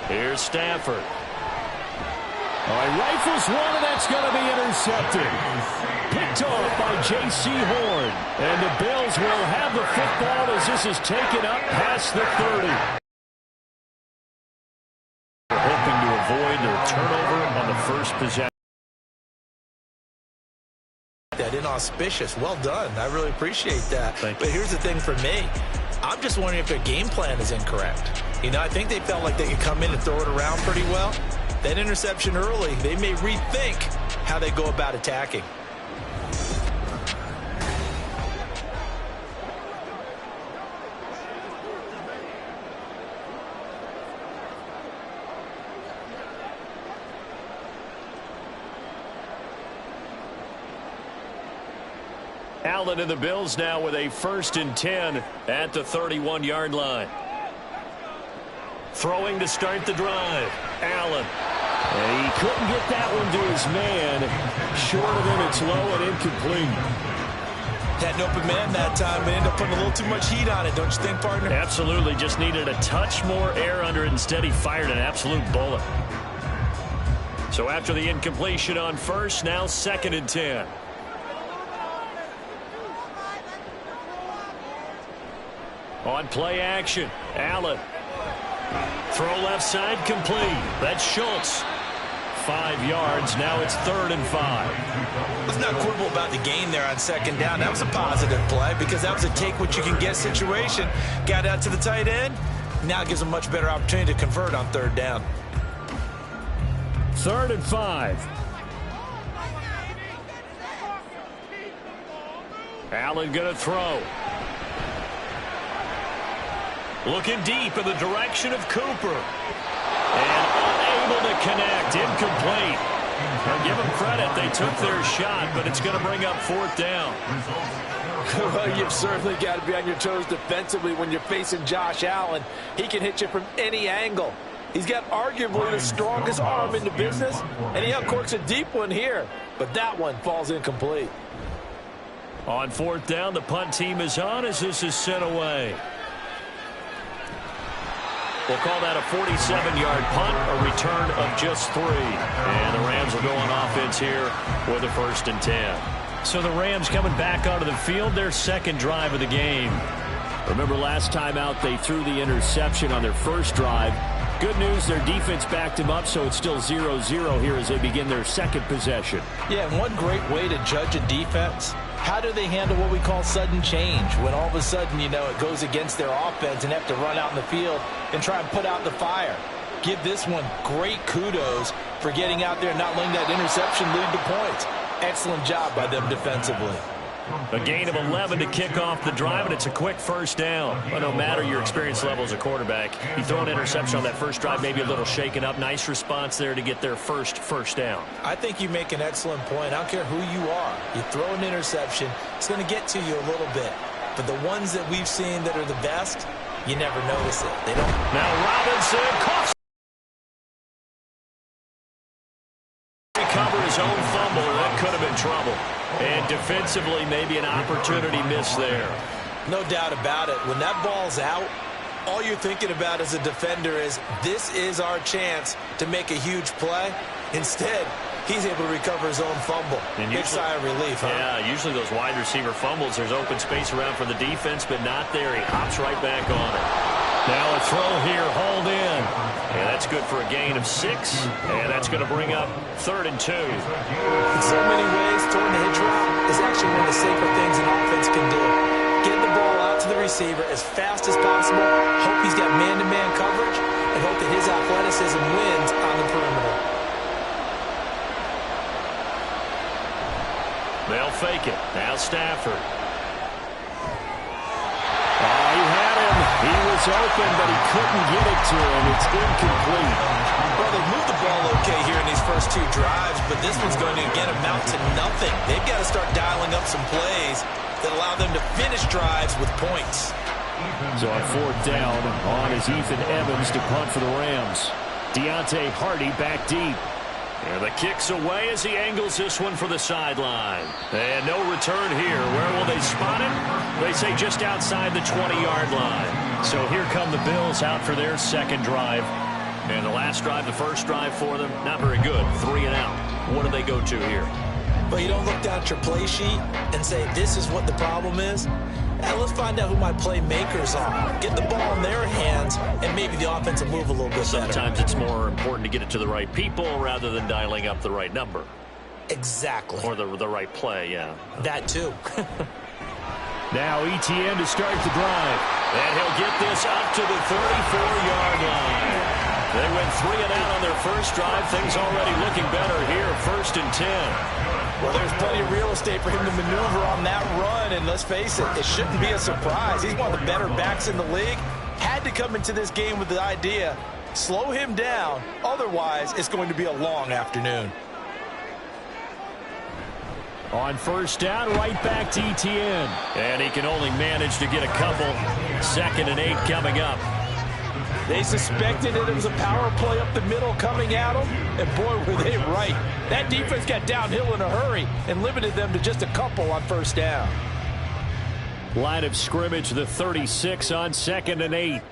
Here's Stafford. All right, rifles one, and that's going to be intercepted. Picked off by J.C. Horn. And the Bills will have the football as this is taken up past the 30. Hoping to avoid their turnover on the first possession. That inauspicious. Well done. I really appreciate that. Thank you. But here's the thing for me. I'm just wondering if their game plan is incorrect. You know, I think they felt like they could come in and throw it around pretty well. That interception early, they may rethink how they go about attacking. Allen and the Bills now with a 1st and 10 at the 31-yard line. Throwing to start the drive. Allen. And he couldn't get that one to his man. Short of him, it's low and incomplete. Had an open man that time and ended up putting a little too much heat on it, don't you think, partner? Absolutely. Just needed a touch more air under it. Instead, he fired an absolute bullet. So after the incompletion on first, now 2nd and 10. On play action, Allen. Throw left side complete. That's Schultz. 5 yards. Now it's 3rd and 5. Let's not quibble about the gain there on 2nd down. That was a positive play because that was a take-what-you-can-get situation. Got out to the tight end. Now it gives them a much better opportunity to convert on 3rd down. 3rd and 5. Allen going to throw. Looking deep in the direction of Cooper. And unable to connect. Incomplete. I'll give them credit. They took their shot, but it's going to bring up 4th down. Well, you've certainly got to be on your toes defensively when you're facing Josh Allen. He can hit you from any angle. He's got arguably the strongest arm in the business, and he uncorks a deep one here. But that one falls incomplete. On 4th down, the punt team is on as this is sent away. We'll call that a 47-yard punt, a return of just 3. And the Rams will go on offense here with a 1st and 10. So the Rams coming back onto the field, their 2nd drive of the game. Remember last time out they threw the interception on their first drive. Good news, their defense backed him up, so it's still 0-0 here as they begin their 2nd possession. Yeah, and one great way to judge a defense, how do they handle what we call sudden change? When all of a sudden, you know, it goes against their offense and have to run out in the field and try and put out the fire. Give this one great kudos for getting out there and not letting that interception lead to points. Excellent job by them defensively. A gain of 11 to kick off the drive, and it's a quick 1st down. But no matter your experience level as a quarterback, you throw an interception on that first drive, maybe a little shaken up. Nice response there to get their first down. I think you make an excellent point. I don't care who you are. You throw an interception, it's going to get to you a little bit. But the ones that we've seen that are the best, you never notice it. They don't. Now Robinson coughs. Recover his own fumble. That could have been trouble. And defensively, maybe an opportunity miss there. No doubt about it. When that ball's out, all you're thinking about as a defender is, this is our chance to make a huge play. Instead, he's able to recover his own fumble. And big sigh of relief, huh? Yeah, usually those wide receiver fumbles, there's open space around for the defense, but not there. He hops right back on it. Now a throw here, hauled in. And that's good for a gain of 6. And that's going to bring up 3rd and 2. In so many ways, throwing the hitch route is actually one of the safer things an offense can do. Get the ball out to the receiver as fast as possible, hope he's got man-to-man coverage, and hope that his athleticism wins on the perimeter. They'll fake it. Now Stafford. He had him. He was open, but he couldn't get it to him. It's incomplete. Well, they moved the ball okay here in these first 2 drives, but this one's going to, again, amount to nothing. They've got to start dialing up some plays that allow them to finish drives with points. So on 4th down, on is Ethan Evans to punt for the Rams. Deontay Hardy back deep. And the kick's away as he angles this one for the sideline. And no return here. Where will they spot him? They say just outside the 20-yard line. So here come the Bills out for their 2nd drive. And the last drive, the first drive for them, not very good. 3 and out. What do they go to here? But you don't look down at your play sheet and say, this is what the problem is. Let's find out who my playmakers are. Get the ball in their hands, and maybe the offense will move a little bit better. Sometimes it's more important to get it to the right people rather than dialing up the right number. Exactly. Or the right play, yeah. That too. Now Etienne to start the drive. And he'll get this up to the 34-yard line. They went 3 and out on their first drive. Things already looking better here. 1st and 10. Well, there's plenty of real estate for him to maneuver on that run. And let's face it, it shouldn't be a surprise. He's one of the better backs in the league. Had to come into this game with the idea, slow him down. Otherwise, it's going to be a long afternoon. On 1st down, right back to Etienne. And he can only manage to get a couple. 2nd and 8 coming up. They suspected it was a power play up the middle coming at them, and boy, were they right. That defense got downhill in a hurry and limited them to just a couple on 1st down. Line of scrimmage, the 36 on 2nd and 8.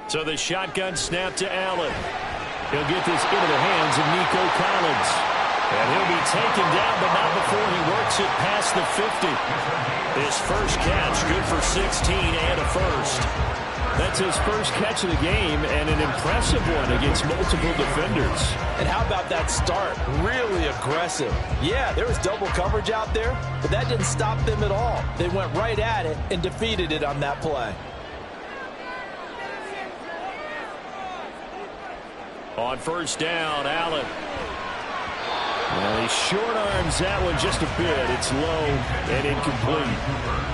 So the shotgun snap to Allen. He'll get this into the hands of Nico Collins. And he'll be taken down, but not before he works it past the 50. His first catch, good for 16 and a first. That's his first catch of the game, and an impressive one against multiple defenders. And how about that start? Really aggressive. Yeah, there was double coverage out there, but that didn't stop them at all. They went right at it and defeated it on that play. On 1st down, Allen. Well, he short arms that one just a bit. It's low and incomplete.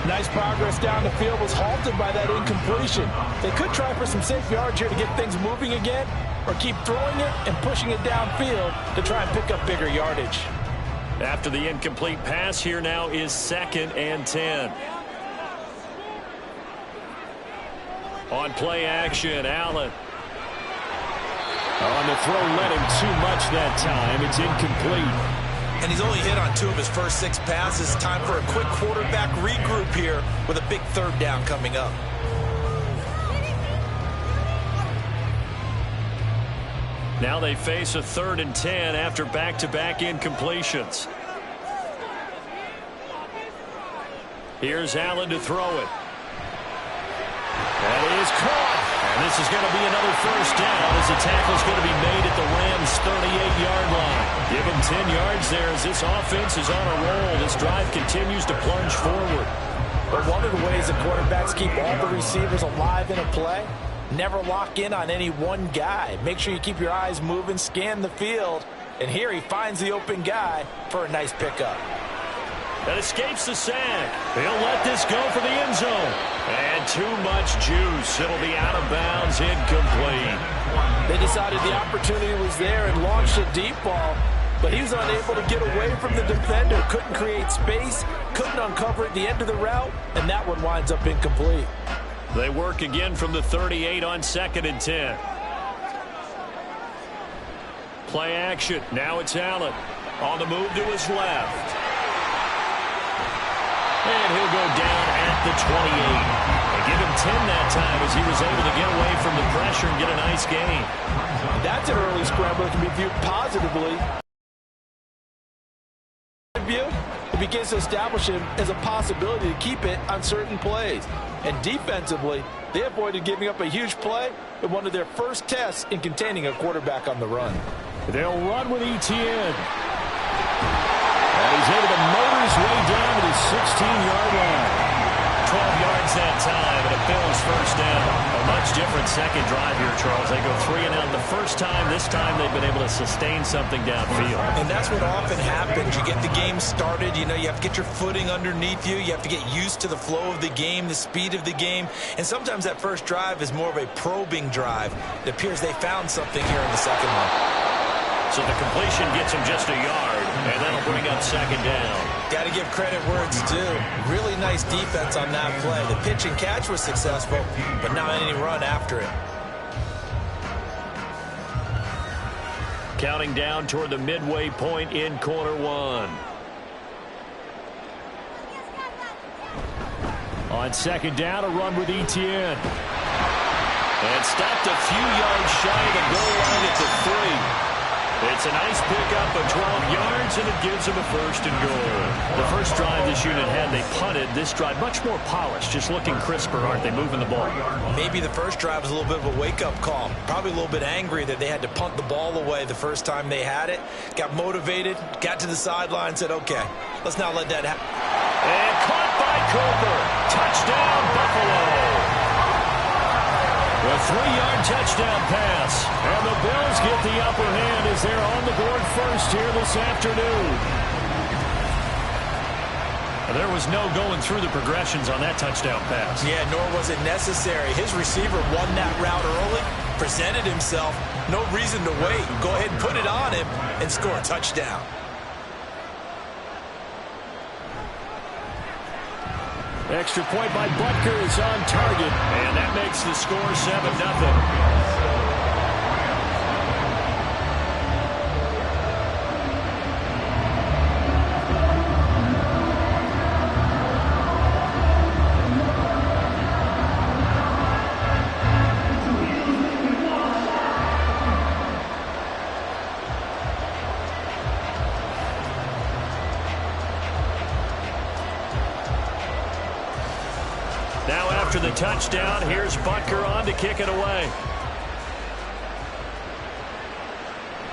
Nice progress down the field, was halted by that incompletion. They could try for some safe yards here to get things moving again, or keep throwing it and pushing it downfield to try and pick up bigger yardage. After the incomplete pass, here now is 2nd and 10. On play action, Allen. On the throw, led him too much that time. It's incomplete. And he's only hit on 2 of his first 6 passes. Time for a quick quarterback regroup here with a big 3rd down coming up. Now they face a 3rd and 10 after back-to-back incompletions. Here's Allen to throw it. That is caught. And this is going to be another 1st down as the tackle's going to be made at the Rams' 38-yard line. Give him 10 yards there as this offense is on a roll. This drive continues to plunge forward. But one of the ways that quarterbacks keep all the receivers alive in a play, never lock in on any one guy. Make sure you keep your eyes moving, scan the field. And here he finds the open guy for a nice pickup. That escapes the sack. He'll let this go for the end zone. And too much juice. It'll be out of bounds, incomplete. They decided the opportunity was there and launched a deep ball, but he was unable to get away from the defender. Couldn't create space, couldn't uncover at the end of the route, and that one winds up incomplete. They work again from the 38 on 2nd and 10. Play action. Now it's Allen. On the move to his left. And he'll go down at the 28. And give him 10 that time as he was able to get away from the pressure and get a nice gain. That's an early scramble that can be viewed positively. It begins to establish him as a possibility to keep it on certain plays. And defensively, they avoided giving up a huge play in one of their first tests in containing a quarterback on the run. They'll run with Etienne. And he's able to motor his way down to the 16-yard line. 12 yards that time, and a Bills 1st down. A much different second drive here, Charles. They go 3 and out the first time. This time they've been able to sustain something downfield. And that's what often happens. You get the game started. You know, you have to get your footing underneath you. You have to get used to the flow of the game, the speed of the game. And sometimes that first drive is more of a probing drive. It appears they found something here in the second one. So the completion gets him just a yard, and that'll bring up 2nd down. Got to give credit where it's due. Really nice defense on that play. The pitch and catch was successful, but not any run after it. Counting down toward the midway point in quarter 1. On 2nd down, a run with Etienne. And stopped a few yards shy of the goal line at the 3. It's a nice pickup of 12 yards, and it gives them a first and goal. The first drive this unit had, they punted. This drive, much more polished, just looking crisper, aren't they, moving the ball? Maybe the first drive was a little bit of a wake-up call. Probably a little bit angry that they had to punt the ball away the first time they had it. Got motivated, got to the sideline, said, okay, let's not let that happen. And caught by Cooper. Touchdown, Buffalo. A 3-yard touchdown pass. And the Bills get the upper hand as they're on the board first here this afternoon. There was no going through the progressions on that touchdown pass. Yeah, nor was it necessary. His receiver won that route early, presented himself, no reason to wait. Go ahead and put it on him and score a touchdown. Extra point by Butker is on target, and that makes the score 7-0. Now after the touchdown, here's Butker on to kick it away.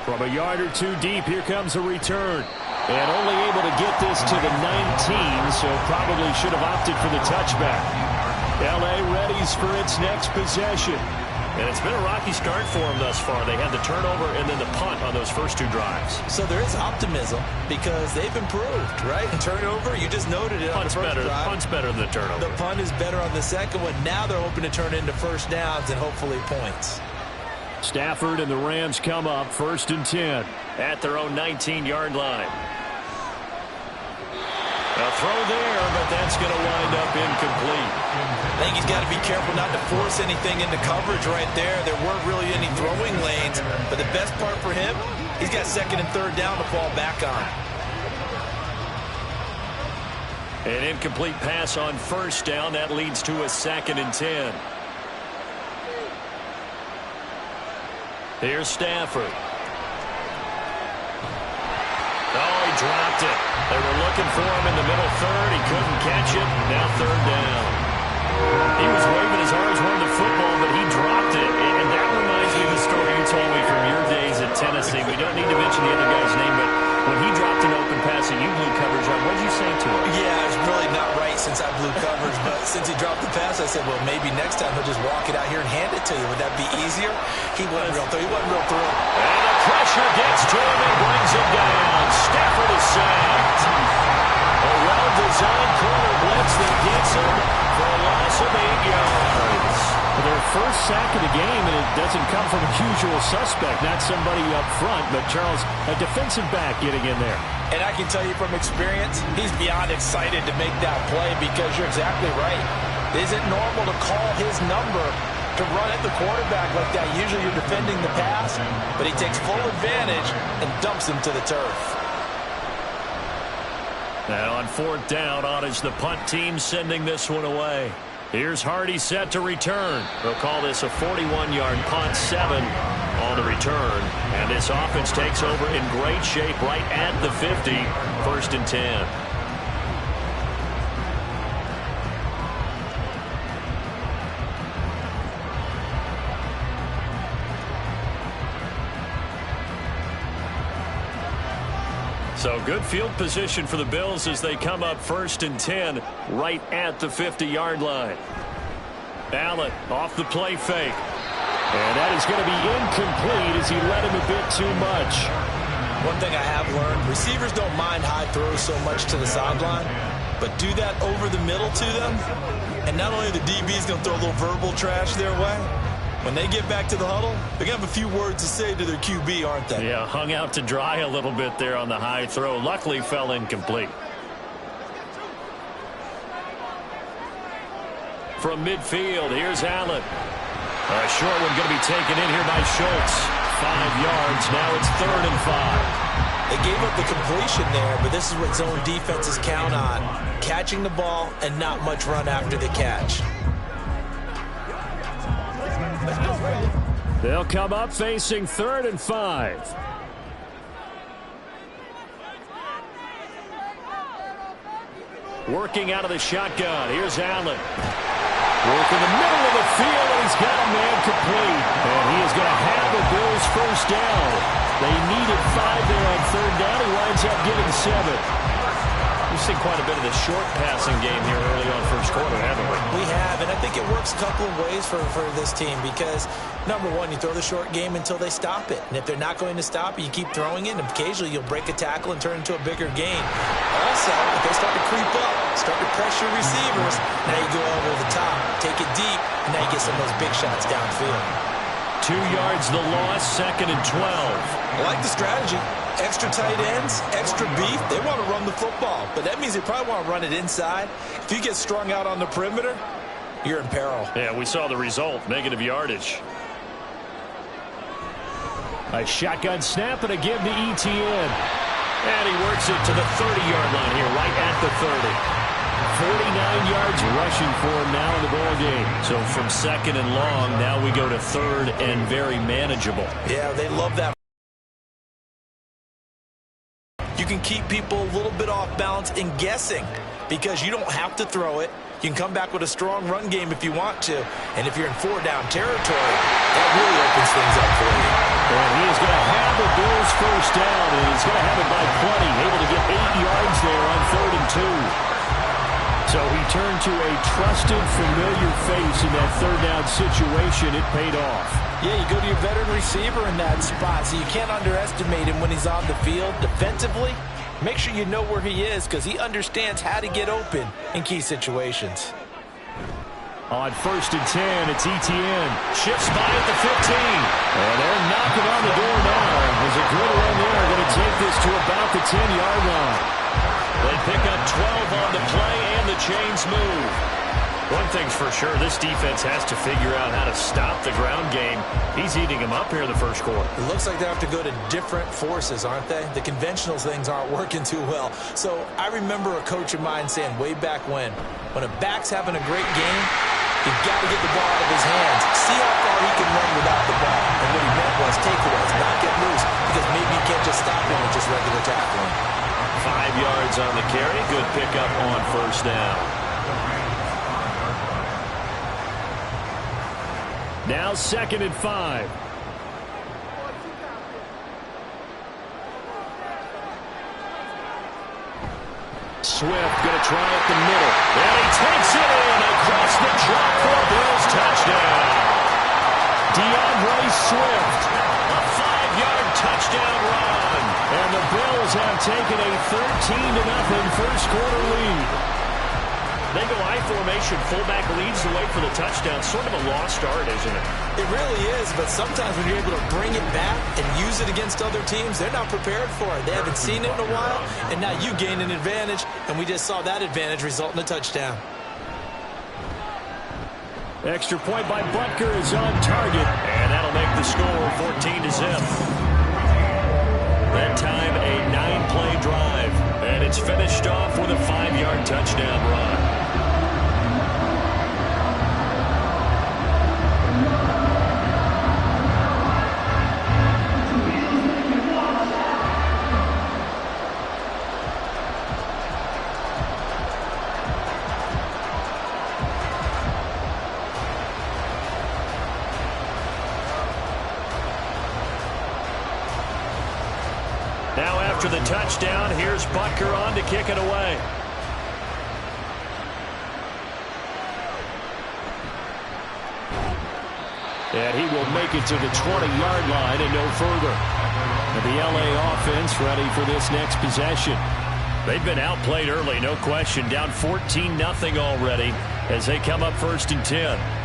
From a yard or two deep, here comes a return. And only able to get this to the 19, so probably should have opted for the touchback. L.A. readies for its next possession. And it's been a rocky start for them thus far. They had the turnover and then the punt on those first two drives. So there is optimism because they've improved, right? And turnover, you just noted it on the first drive. Punt's better than the turnover. The punt is better on the second one. Now they're hoping to turn into first downs and hopefully points. Stafford and the Rams come up 1st and 10 at their own 19-yard line. A throw there, but that's going to wind up incomplete. I think he's got to be careful not to force anything into coverage right there. There weren't really any throwing lanes, but the best part for him, he's got 2nd and 3rd down to fall back on. An incomplete pass on 1st down. That leads to a 2nd and 10. Here's Stafford. Oh, he dropped it. They were looking for him in the middle 3rd. He couldn't catch it. Now 3rd down. He was waving as hard as wanted the football, but he dropped it. And that reminds me of the story you told me from your days at Tennessee. We don't need to mention the other guy's name, but when he dropped an open pass and you blew coverage on, what did you say to him? Yeah, it's really not right since I blew coverage, but since he dropped the pass, I said, well, maybe next time he'll just walk it out here and hand it to you. Would that be easier? He wasn't real thrilled. And the pressure gets to him and brings him down. Stafford is sacked. A well-designed corner blitz that gets him for a loss of 8 yards. Their first sack of the game, and it doesn't come from a usual suspect, not somebody up front, but Charles, a defensive back getting in there. And I can tell you from experience, he's beyond excited to make that play because you're exactly right. It isn't normal to call his number to run at the quarterback like that. Usually you're defending the pass, but he takes full advantage and dumps him to the turf. Now on 4th down, on is the punt team sending this one away. Here's Hardy set to return. They'll call this a 41-yard punt, 7 on the return. And this offense takes over in great shape right at the 50, 1st and 10. So good field position for the Bills as they come up 1st and 10 right at the 50-yard line. Allen off the play fake. And that is going to be incomplete as he led him a bit too much. One thing I have learned, receivers don't mind high throws so much to the sideline, but do that over the middle to them, and not only the DB's going to throw a little verbal trash their way, when they get back to the huddle, they're going to have a few words to say to their QB, aren't they? Yeah, hung out to dry a little bit there on the high throw. Luckily fell incomplete. From midfield, here's Allen. A short one going to be taken in here by Schultz. 5 yards. Now it's 3rd and 5. They gave up the completion there, but this is what zone defenses count on. Catching the ball and not much run after the catch. They'll come up facing 3rd and 5. Working out of the shotgun. Here's Allen. Work in the middle of the field, and he's got a man complete. And he is going to have the Bills first down. They needed 5 there on 3rd down. He winds up getting 7. We've seen quite a bit of the short passing game here early on first quarter, haven't we? We have, and I think it works a couple of ways for this team because, number one, you throw the short game until they stop it. And if they're not going to stop it, you keep throwing it, and occasionally you'll break a tackle and turn it into a bigger gain. Also, if they start to creep up, start to pressure receivers, now you go over the top, take it deep, and now you get some of those big shots downfield. 2 yards the loss, 2nd and 12. I like the strategy. Extra tight ends, extra beef. They want to run the football, but that means they probably want to run it inside. If you get strung out on the perimeter, you're in peril. Yeah, we saw the result, negative yardage. A shotgun snap and a give to Etienne. And he works it to the 30-yard line here, right at the 30. 49 yards rushing for him now in the ball game. So from 2nd and long, now we go to 3rd and very manageable. Yeah, they love that. You can keep people a little bit off balance and guessing because you don't have to throw it. You can come back with a strong run game if you want to. And if you're in 4-down territory, that really opens things up for you. And he is going to have the Bills first down, and he's going to have it by plenty. Able to get 8 yards there on 3rd and 2. So he turned to a trusted, familiar face in that 3rd down situation. It paid off. Yeah, you go to your veteran receiver in that spot, so you can't underestimate him when he's on the field. Defensively, make sure you know where he is because he understands how to get open in key situations. On 1st and 10, it's Etienne. Shifts by at the 15. And they're knocking on the door now. There's a good run there. Going to take this to about the 10-yard line. They pick up 12 on the play, and the chains move. One thing's for sure, this defense has to figure out how to stop the ground game. He's eating them up here in the first quarter. It looks like they have to go to different forces, aren't they? The conventional things aren't working too well. So I remember a coach of mine saying way back when a back's having a great game, you've got to get the ball out of his hands. See how far he can run without the ball. And what he meant was takeaways, not get loose, because maybe you can't just stop him with just regular tackling. 5 yards on the carry. Good pickup on 1st down. Now 2nd and 5. Swift going to try up the middle. And he takes it in across the chalk for a Bills touchdown. DeAndre Swift, a 5-yard touchdown run. And the Bills have taken a 13-0 first quarter lead. They go I formation, fullback leads the way for the touchdown. Sort of a lost art, isn't it? It really is, but sometimes when you're able to bring it back and use it against other teams, they're not prepared for it. They haven't seen it in a while, and now you gain an advantage, and we just saw that advantage result in a touchdown. Extra point by Butker is on target, and that'll make the score 14-0. That time a 9-play drive, and it's finished off with a 5-yard touchdown run. Now after the touchdown, here's Butker on to kick it away. And he will make it to the 20-yard line and no further. And the LA offense ready for this next possession. They've been outplayed early, no question. Down 14-0 already as they come up 1st and 10.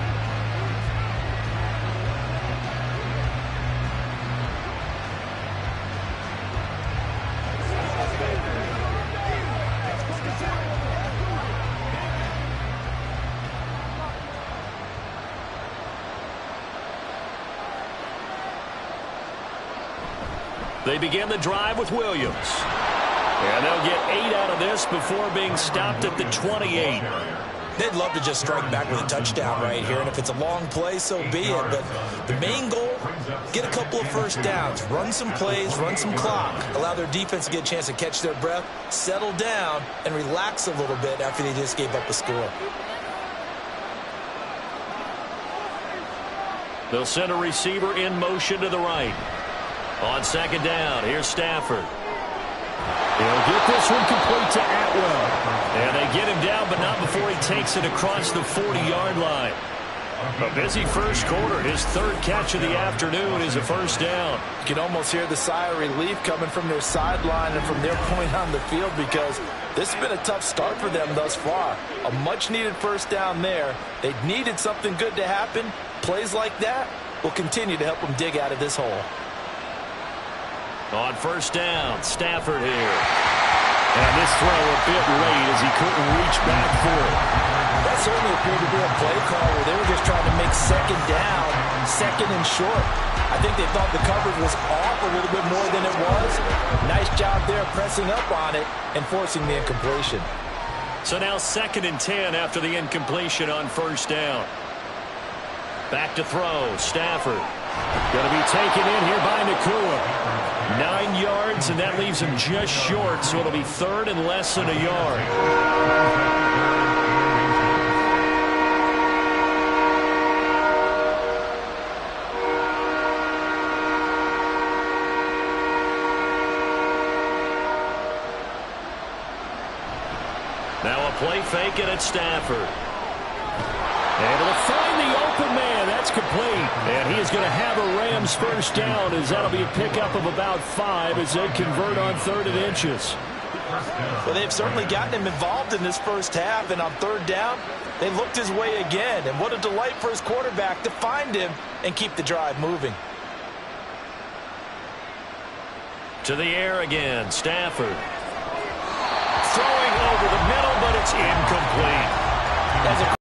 They begin the drive with Williams. And they'll get 8 out of this before being stopped at the 28. They'd love to just strike back with a touchdown right here, and if it's a long play, so be it. But the main goal, get a couple of first downs, run some plays, run some clock, allow their defense to get a chance to catch their breath, settle down, and relax a little bit after they just gave up a score. They'll send a receiver in motion to the right. On second down, here's Stafford. He'll get this one complete to Atwell. And they get him down, but not before he takes it across the 40-yard line. A busy first quarter. His third catch of the afternoon is a first down. You can almost hear the sigh of relief coming from their sideline and from their point on the field, because this has been a tough start for them thus far. A much-needed first down there. They needed something good to happen. Plays like that will continue to help them dig out of this hole. On first down, Stafford here. And this throw a bit late as he couldn't reach back for it. That certainly appeared to be a play call where they were just trying to make second down, second and short. I think they thought the coverage was off a little bit more than it was. Nice job there pressing up on it and forcing the incompletion. So now 2nd and 10 after the incompletion on first down. Back to throw, Stafford. Going to be taken in here by Nacua. 9 yards, and that leaves him just short, so it'll be 3rd and less than a yard. Now a play fake it at Stafford. Able to find the open man. That's complete. And he is going to have a Rams first down, as that'll be a pickup of about 5 as they convert on 3rd and inches. Well, they've certainly gotten him involved in this first half, and on 3rd down, they looked his way again. And what a delight for his quarterback to find him and keep the drive moving. To the air again, Stafford. Throwing over the middle, but it's incomplete. As a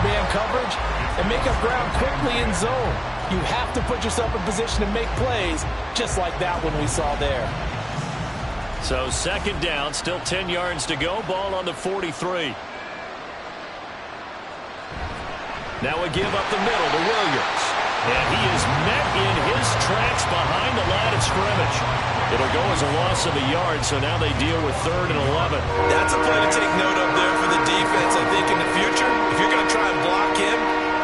man coverage and make up ground quickly in zone. You have to put yourself in position to make plays just like that one we saw there. So 2nd down, still 10 yards to go. Ball on the 43. Now a give up the middle to Williams. And he is met in his tracks behind the line of scrimmage. It'll go as a loss of a yard, so now they deal with 3rd and 11. That's a play to take note of there for the defense, I think, in the future. If you're going to try and block him,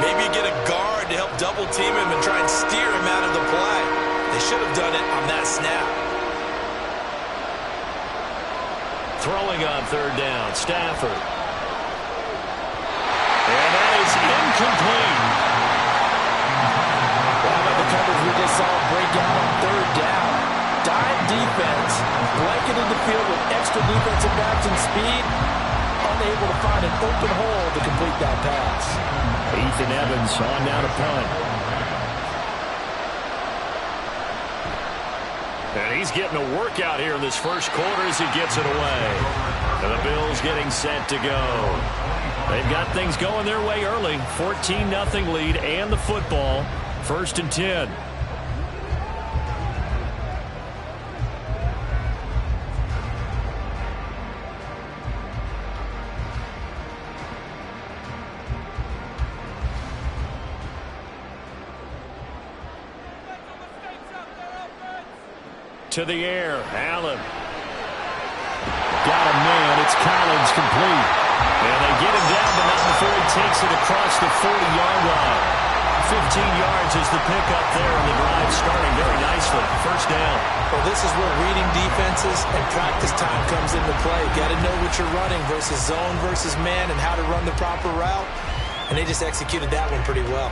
maybe you get a guard to help double team him and try and steer him out of the play. They should have done it on that snap. Throwing on 3rd down, Stafford. And that is incomplete. How about the coverage we just saw break out on 3rd down? Dime defense, blanketed the field with extra defensive backs and speed, unable to find an open hole to complete that pass. Ethan Evans on now to punt. And he's getting a workout here in this first quarter as he gets it away. And the Bills getting set to go. They've got things going their way early. 14-0 lead and the football. 1st and 10. To the air, Allen. Got a man, it's Collins complete. And they get him down, but not before he takes it across the 40-yard line. 15 yards is the pickup there, and the drive starting very nicely. First down. Well, this is where reading defenses and practice time comes into play. Got to know what you're running versus zone versus man and how to run the proper route. And they just executed that one pretty well.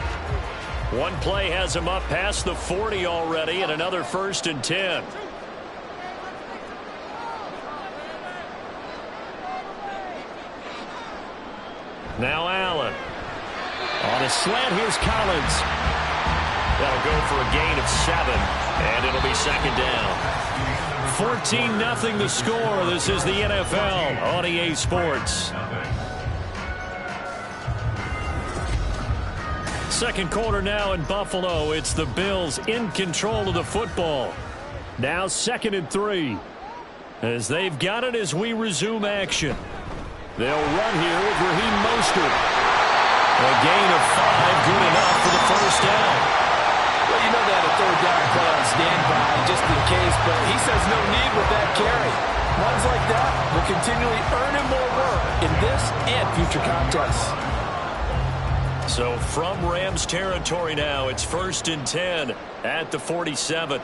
One play has him up past the 40 already, and another 1st and 10. Now Allen. On a slant, here's Collins. That'll go for a gain of 7, and it'll be 2nd down. 14-0 the score. This is the NFL on EA Sports. Second quarter now in Buffalo. It's the Bills in control of the football. Now 2nd and 3. As they've got it as we resume action. They'll run here with Raheem Mostert. A gain of 5, good enough for the first down. Well, you know that a third down play on standby just in case, but he says no need with that carry. Runs like that will continually earn him more work in this and future contests. So from Rams territory now, it's 1st and 10 at the 47.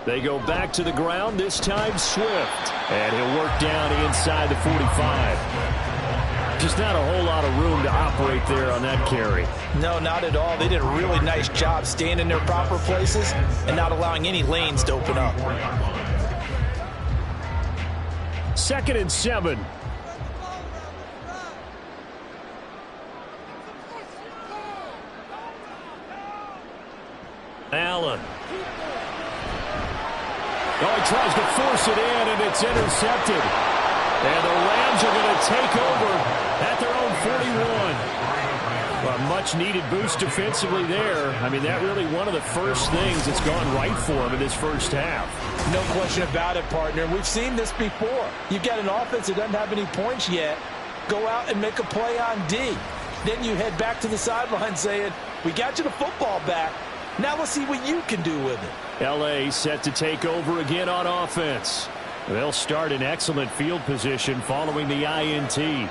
They go back to the ground, this time Swift. And he'll work down inside the 45. Just not a whole lot of room to operate there on that carry. No, not at all. They did a really nice job staying in their proper places and not allowing any lanes to open up. 2nd and 7. Allen. Oh, he tries to force it in, and it's intercepted. And the Rams are going to take over at their own 41. A much-needed boost defensively there. I mean, that really one of the first things that's gone right for him in this first half. No question about it, partner. We've seen this before. You've got an offense that doesn't have any points yet. Go out and make a play on D. Then you head back to the sideline saying, we got you the football back. Now let's see what you can do with it. L.A. set to take over again on offense. They'll start in excellent field position following the INT.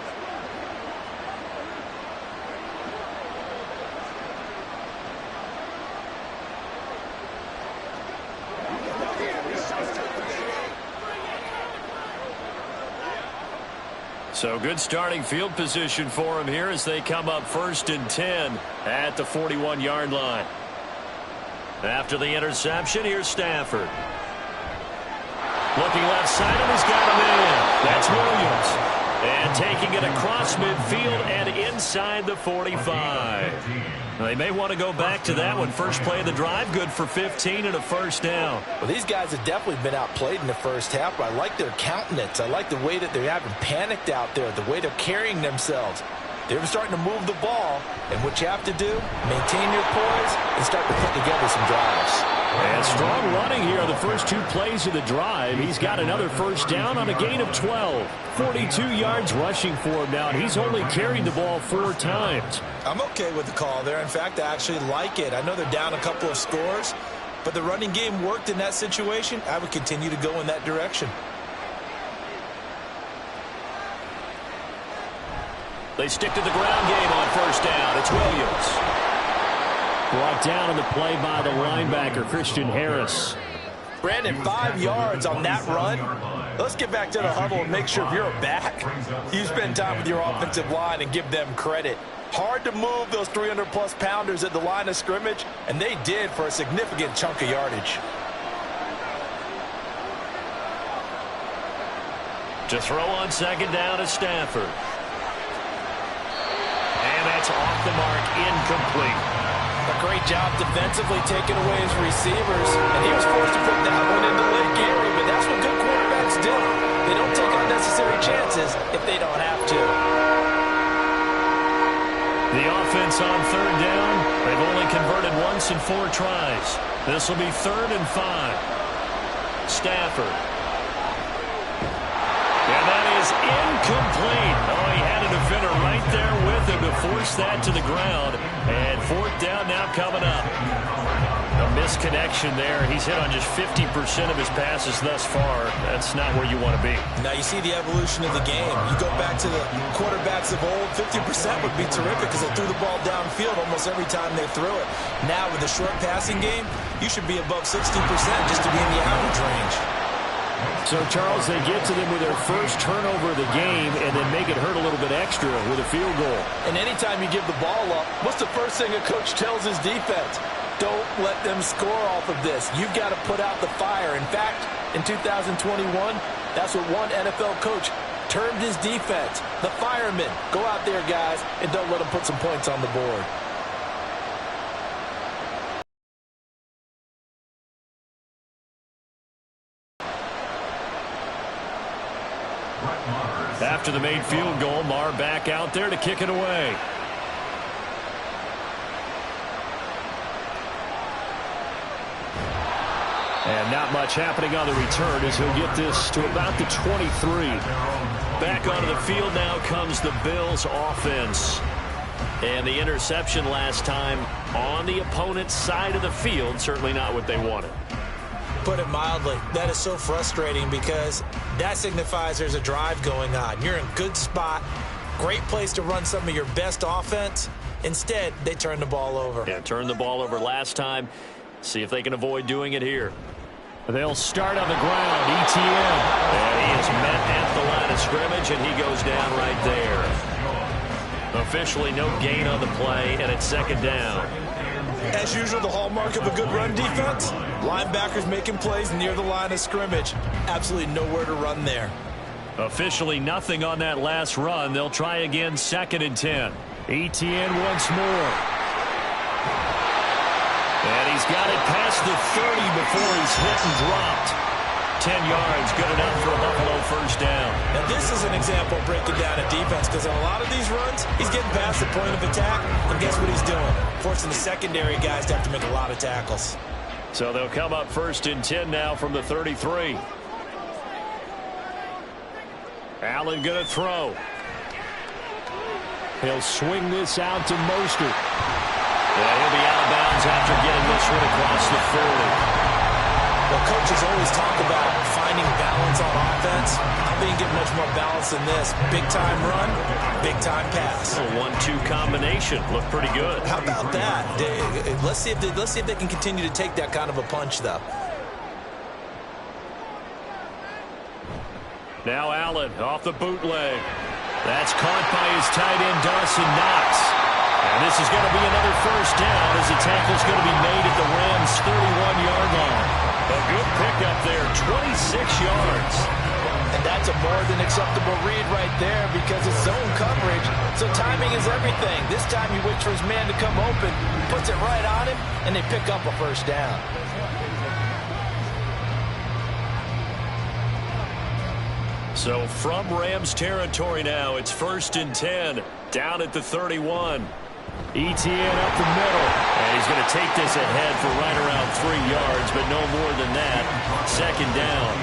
So good starting field position for him here as they come up 1st and 10 at the 41-yard line. After the interception, here's Stafford. Looking left side, and he's got him in. That's Williams. And taking it across midfield and inside the 45. They may want to go back to that one. First play of the drive, good for 15 and a first down. Well, these guys have definitely been outplayed in the first half, but I like their countenance. I like the way that they're having panicked out there, the way they're carrying themselves. They're starting to move the ball, and what you have to do, maintain your poise and start to put together some drives. And strong running here on the first 2 plays of the drive. He's got another first down on a gain of 12. 42 yards rushing for him now, and he's only carried the ball 4 times. I'm okay with the call there. In fact, I actually like it. I know they're down a couple of scores, but the running game worked in that situation. I would continue to go in that direction. They stick to the ground game on first down. It's Williams. Brought down on the play by the linebacker, Christian Harris. Brandon, 5 yards on that run. Let's get back to the huddle and make sure if you're a back, you spend time with your offensive line and give them credit. Hard to move those 300-plus pounders at the line of scrimmage, and they did for a significant chunk of yardage. To throw on second down is Stafford. And that's off the mark, incomplete. A great job defensively taking away his receivers, and he was forced to put that one into Lake Erie, but that's what good quarterbacks do. They don't take unnecessary chances if they don't have to. The offense on third down, they've only converted once in 4 tries. This will be 3rd and 5. Stafford. And that is incomplete. Oh, he had a defender right there with him to force that to the ground. And 4th down now coming up. A misconnection there. He's hit on just 50% of his passes thus far. That's not where you want to be. Now you see the evolution of the game. You go back to the quarterbacks of old, 50% would be terrific because they threw the ball downfield almost every time they threw it. Now with the short passing game, you should be above 60% just to be in the average range. So, Charles, they get to them with their first turnover of the game and then make it hurt a little bit extra with a field goal. And anytime you give the ball up, what's the first thing a coach tells his defense? Don't let them score off of this. You've got to put out the fire. In fact, in 2021, that's what one NFL coach termed his defense. The firemen. Go out there, guys, and don't let them put some points on the board. After the made field goal, Maher back out there to kick it away. And not much happening on the return as he'll get this to about the 23. Back onto the field now comes the Bills offense. And the interception last time on the opponent's side of the field, certainly not what they wanted. Put it mildly, that is so frustrating because that signifies there's a drive going on. You're in a good spot, great place to run some of your best offense. Instead, they turn the ball over. Yeah, turned the ball over last time. See if they can avoid doing it here. They'll start on the ground. Etienne. And he is met at the line of scrimmage, and he goes down right there. Officially no gain on the play, and it's second down. As usual, the hallmark of a good run defense, linebackers making plays near the line of scrimmage. Absolutely nowhere to run there. Officially nothing on that last run. They'll try again, second and 10. Etienne once more. And he's got it past the 30 before he's hit and dropped. 10 yards, good enough for a Buffalo first down. Now this is an example of breaking down a defense because on a lot of these runs, he's getting past the point of attack, and guess what he's doing? Forcing the secondary guys to have to make a lot of tackles. So they'll come up first and 10 now from the 33. Allen going to throw. He'll swing this out to Mostert. Yeah, he'll be out of bounds after getting this one across the 40. Well, coaches always talk about finding balance on offense. I don't think you get much more balance than this. Big-time run, big-time pass. A 1-2 combination. Looked pretty good. How about that? Let's see if they can continue to take that kind of a punch, though. Now Allen off the bootleg. That's caught by his tight end, Dawson Knox. And this is going to be another first down as the tackle's going to be made at the Rams' 31-yard line. A good pickup there, 26 yards. And that's a more than acceptable read right there because it's zone coverage, so timing is everything. This time he waits for his man to come open, puts it right on him, and they pick up a first down. So from Rams territory now, it's first and 10, down at the 31. Etienne up the middle, and he's going to take this ahead for right around 3 yards, but no more than that. Second down.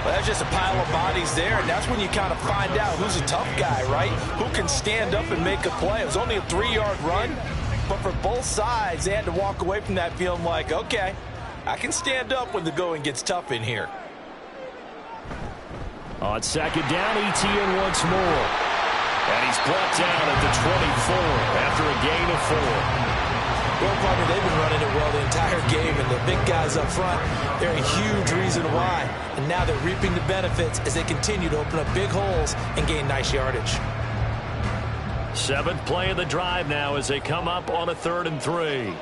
Well, that's just a pile of bodies there, and that's when you kind of find out who's a tough guy, right? Who can stand up and make a play. It was only a 3-yard run, but for both sides, they had to walk away from that feeling like, okay, I can stand up when the going gets tough in here. On second down, Etienne once more. And he's brought down at the 24 after a gain of 4. Well, partner, they've been running it well the entire game, and the big guys up front, they're a huge reason why. And now they're reaping the benefits as they continue to open up big holes and gain nice yardage. 7th play of the drive now as they come up on a 3rd and 3.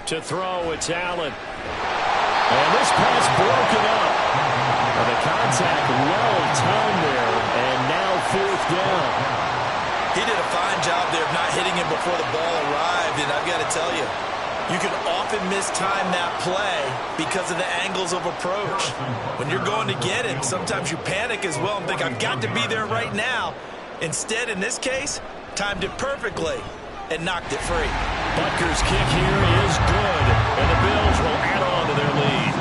To throw, it's Allen. And this pass broken up. And the contact well timed there, and now 4th down. He did a fine job there of not hitting him before the ball arrived, and I've got to tell you, you can often mistime that play because of the angles of approach. When you're going to get him, sometimes you panic as well and think, I've got to be there right now. Instead, in this case, timed it perfectly and knocked it free. Butker's kick here is good, and the Bills will add on to their lead.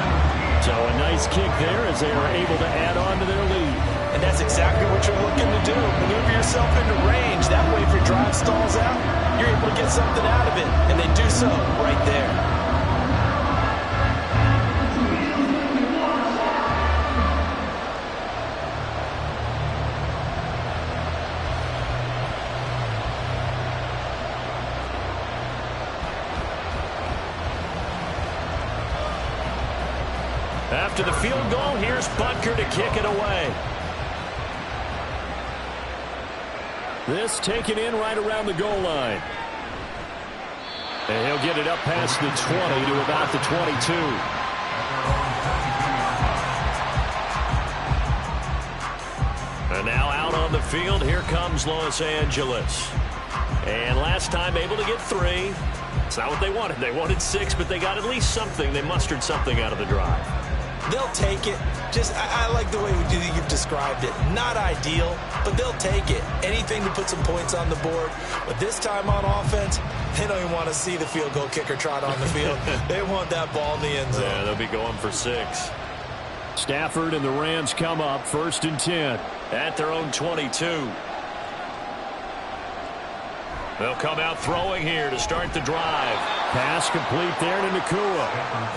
So a nice kick there as they are able to add on to their lead. And that's exactly what you're looking to do. Maneuver yourself into range. That way, if your drive stalls out, you're able to get something out of it. And they do so right there. After the field goal, here's Butker to kick it away. This taken in right around the goal line. And he'll get it up past the 20 to about the 22. And now out on the field, here comes Los Angeles. And last time able to get 3. It's not what they wanted. They wanted 6, but they got at least something. They mustered something out of the drive. They'll take it. I like the way you've described it. Not ideal, but they'll take it. Anything to put some points on the board. But this time on offense, they don't even want to see the field goal kicker trot on the field. They want that ball in the end zone. Yeah, they'll be going for 6. Stafford and the Rams come up 1st and 10 at their own 22. They'll come out throwing here to start the drive. Pass complete there to Nacua.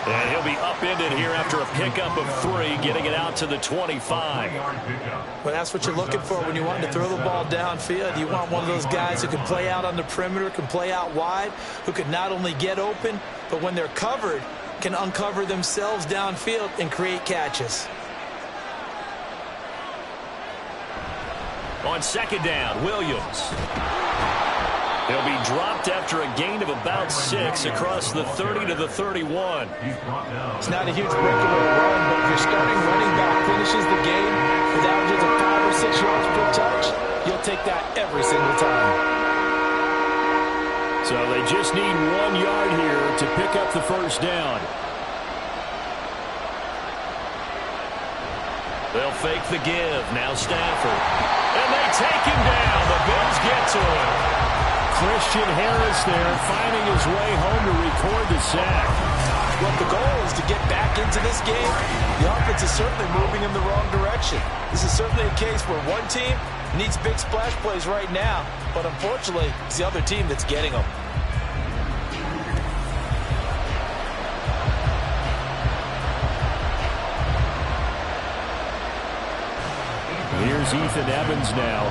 And he'll be upended here after a pickup of 3, getting it out to the 25. Well, that's what you're looking for when you want to throw the ball downfield. You want one of those guys who can play out on the perimeter, can play out wide, who can not only get open, but when they're covered, can uncover themselves downfield and create catches. On 2nd down, Williams. He'll be dropped after a gain of about 6 across the 30 to the 31. It's not a huge breakaway run, but if your starting running back finishes the game with averages of 5 or 6 yards per touch, you'll take that every single time. So they just need 1 yard here to pick up the 1st down. They'll fake the give. Now Stafford. And they take him down. The Bills get to him. Christian Harris there finding his way home to record the sack. Well, the goal is to get back into this game. The offense is certainly moving in the wrong direction. This is certainly a case where one team needs big splash plays right now, but unfortunately, it's the other team that's getting them. Here's Ethan Evans now.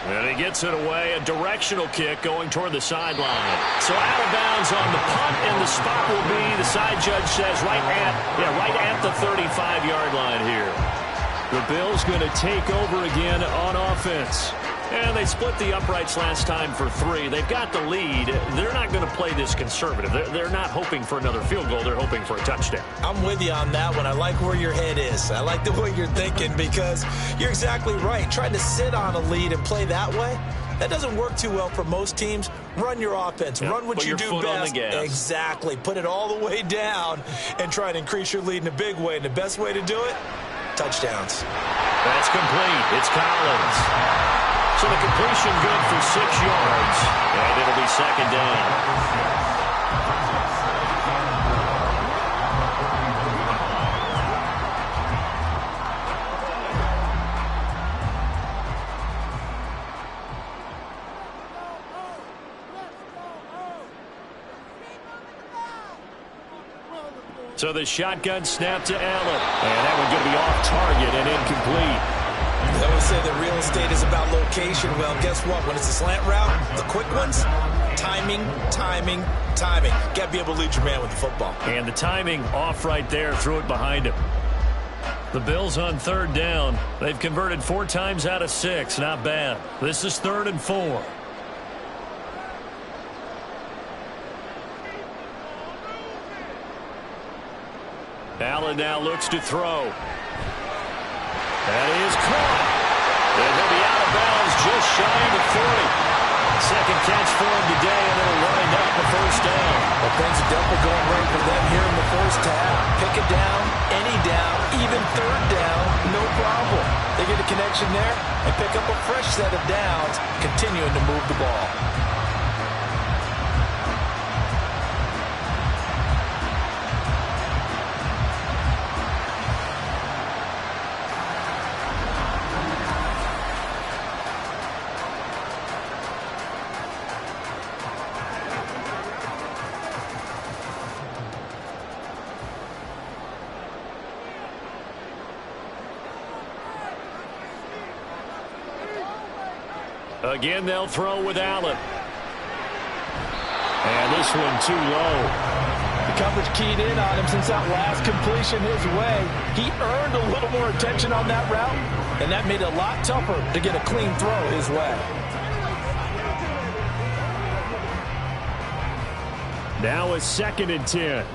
And he gets it away, a directional kick going toward the sideline. So out of bounds on the punt, and the spot will be, the side judge says, right at the 35-yard line here. The Bills going to take over again on offense. And they split the uprights last time for 3. They've got the lead. They're not going to play this conservative. They're not hoping for another field goal. They're hoping for a touchdown. I'm with you on that one. I like where your head is. I like the way you're thinking because you're exactly right. Trying to sit on a lead and play that way, that doesn't work too well for most teams. Run your offense. Run what you do best. Exactly. Put it all the way down and try to increase your lead in a big way. And the best way to do it, touchdowns. That's complete. It's Collins. So the completion good for 6 yards, and it'll be 2nd down. So the shotgun snap to Allen, and that one going to be off target and incomplete. They always say that real estate is about location. Well, guess what? When it's a slant route, the quick ones, timing. Got to be able to lead your man with the football. And the timing off right there. Threw it behind him. The Bills on 3rd down. They've converted 4 times out of 6. Not bad. This is 3rd and 4. Allen now looks to throw. That is caught. And he'll be out of bounds just shy of the 40. 2nd catch for him today, and it'll wind up the 1st down. Well, things are definitely going right for them here in the 1st half. Pick it down, any down, even 3rd down, no problem. They get a connection there and pick up a fresh set of downs, continuing to move the ball. Again, they'll throw with Allen. And this one too low. The coverage keyed in on him since that last completion his way. He earned a little more attention on that route, and that made it a lot tougher to get a clean throw his way. Now a 2nd and 10.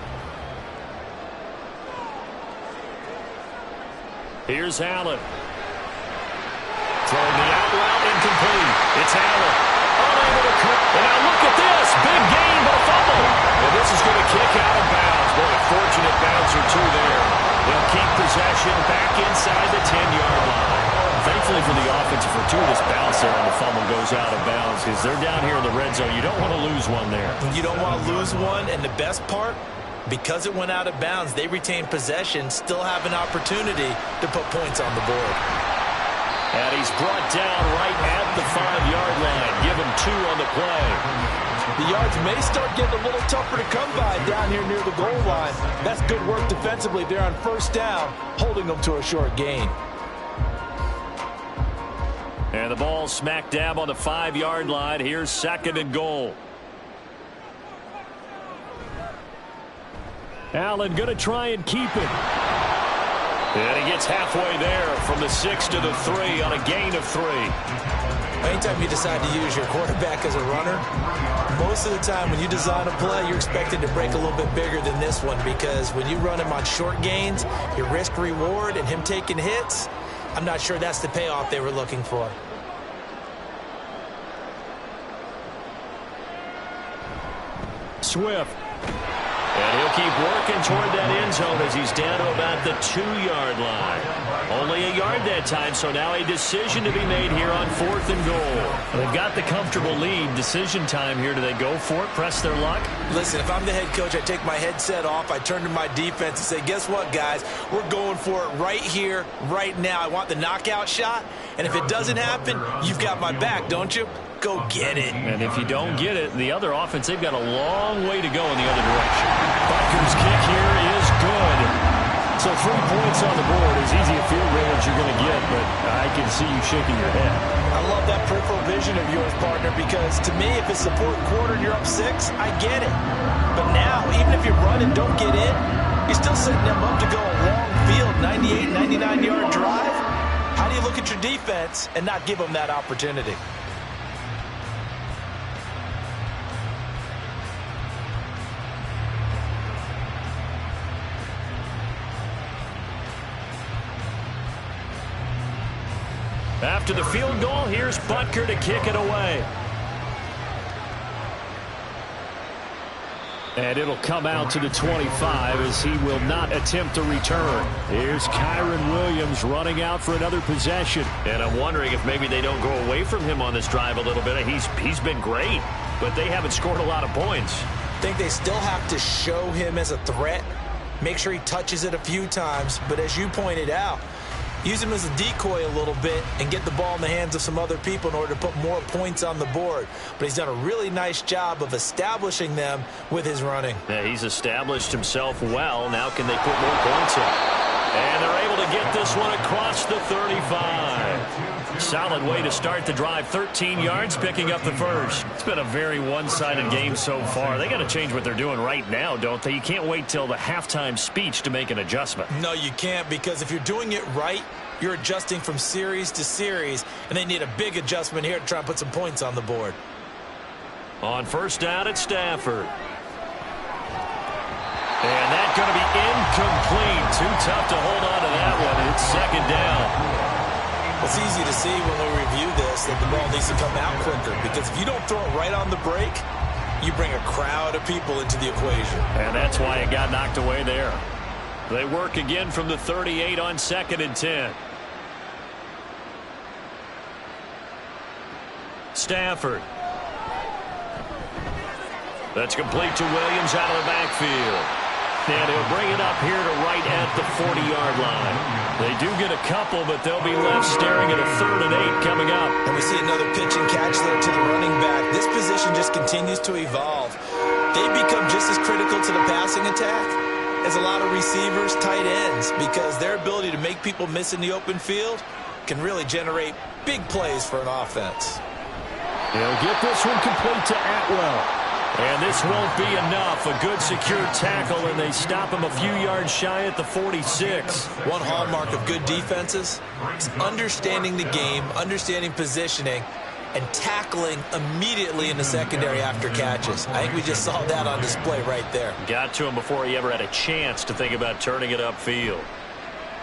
Here's Allen. Throwing the out route, incomplete. It's Allen. Unable to cut. And now look at this. Big gain, but a fumble. And this This is going to kick out of bounds. Boy, a fortunate bounce or two there. They'll keep possession back inside the 10-yard line. Thankfully for the offense, a fortuitous bounce there, and the fumble goes out of bounds because they're down here in the red zone. You don't want to lose one there. You don't want to lose one, and the best part, because it went out of bounds, they retain possession, still have an opportunity to put points on the board. And he's brought down right at the 5-yard line. Give him 2 on the play. The yards may start getting a little tougher to come by down here near the goal line. That's good work defensively there on first down, holding them to a short gain. And the ball smack dab on the 5-yard line. Here's 2nd and goal. Allen going to try and keep it. And he gets halfway there from the 6 to the 3 on a gain of 3. Anytime you decide to use your quarterback as a runner, most of the time when you design a play, you're expected to break a little bit bigger than this one, because when you run him on short gains, your risk-reward and him taking hits, I'm not sure that's the payoff they were looking for. Swift. And he'll keep working toward that end zone as he's down to about the 2-yard line. Only a yard that time, so now a decision to be made here on 4th and goal. They've got the comfortable lead. Decision time here. Do they go for it, press their luck? Listen, if I'm the head coach, I take my headset off, I turn to my defense and say, guess what, guys? We're going for it right here, right now. I want the knockout shot, and if it doesn't happen, you've got my back, don't you? Go get it. And if you don't get it, the other offense, they've got a long way to go in the other direction. Butker's kick here is good. So 3 points on the board, as easy a field goal as you're going to get, but I can see you shaking your head. I love that peripheral vision of yours, partner, because to me, if it's the 4th quarter and you're up 6, I get it. But now, even if you run and don't get in, you're still setting them up to go a long field, 98, 99-yard drive. How do you look at your defense and not give them that opportunity? After the field goal, here's Butker to kick it away. And it'll come out to the 25 as he will not attempt a return. Here's Kyren Williams running out for another possession. And I'm wondering if maybe they don't go away from him on this drive a little bit. He's been great, but they haven't scored a lot of points. I think they still have to show him as a threat. Make sure he touches it a few times. But as you pointed out, use him as a decoy a little bit and get the ball in the hands of some other people in order to put more points on the board. But he's done a really nice job of establishing them with his running. Yeah, he's established himself well. Now can they put more points up? And they're able to get this one across the 35. Solid way to start the drive. 13 yards, picking up the first. It's been a very one-sided game so far. They got to change what they're doing right now, don't they? You can't wait till the halftime speech to make an adjustment. No, you can't, because if you're doing it right, you're adjusting from series to series, and they need a big adjustment here to try and put some points on the board. On first down at Stafford. And that's going to be incomplete. Too tough to hold on to that one. It's 2nd down. It's easy to see when we review this that the ball needs to come out quicker, because if you don't throw it right on the break, you bring a crowd of people into the equation. And that's why it got knocked away there. They work again from the 38 on 2nd and 10. Stafford. That's complete to Williams out of the backfield. And he'll bring it up here to right at the 40-yard line. They do get a couple, but they'll be left staring at a 3rd and 8 coming up. And we see another pitch and catch there to the running back. This position just continues to evolve. They become just as critical to the passing attack as a lot of receivers, tight ends, because their ability to make people miss in the open field can really generate big plays for an offense. He'll get this one complete to Atwell. And this won't be enough. A good secure tackle, and they stop him a few yards shy at the 46. One hallmark of good defenses is understanding the game, understanding positioning, and tackling immediately in the secondary after catches. I think we just saw that on display right there. Got to him before he ever had a chance to think about turning it upfield.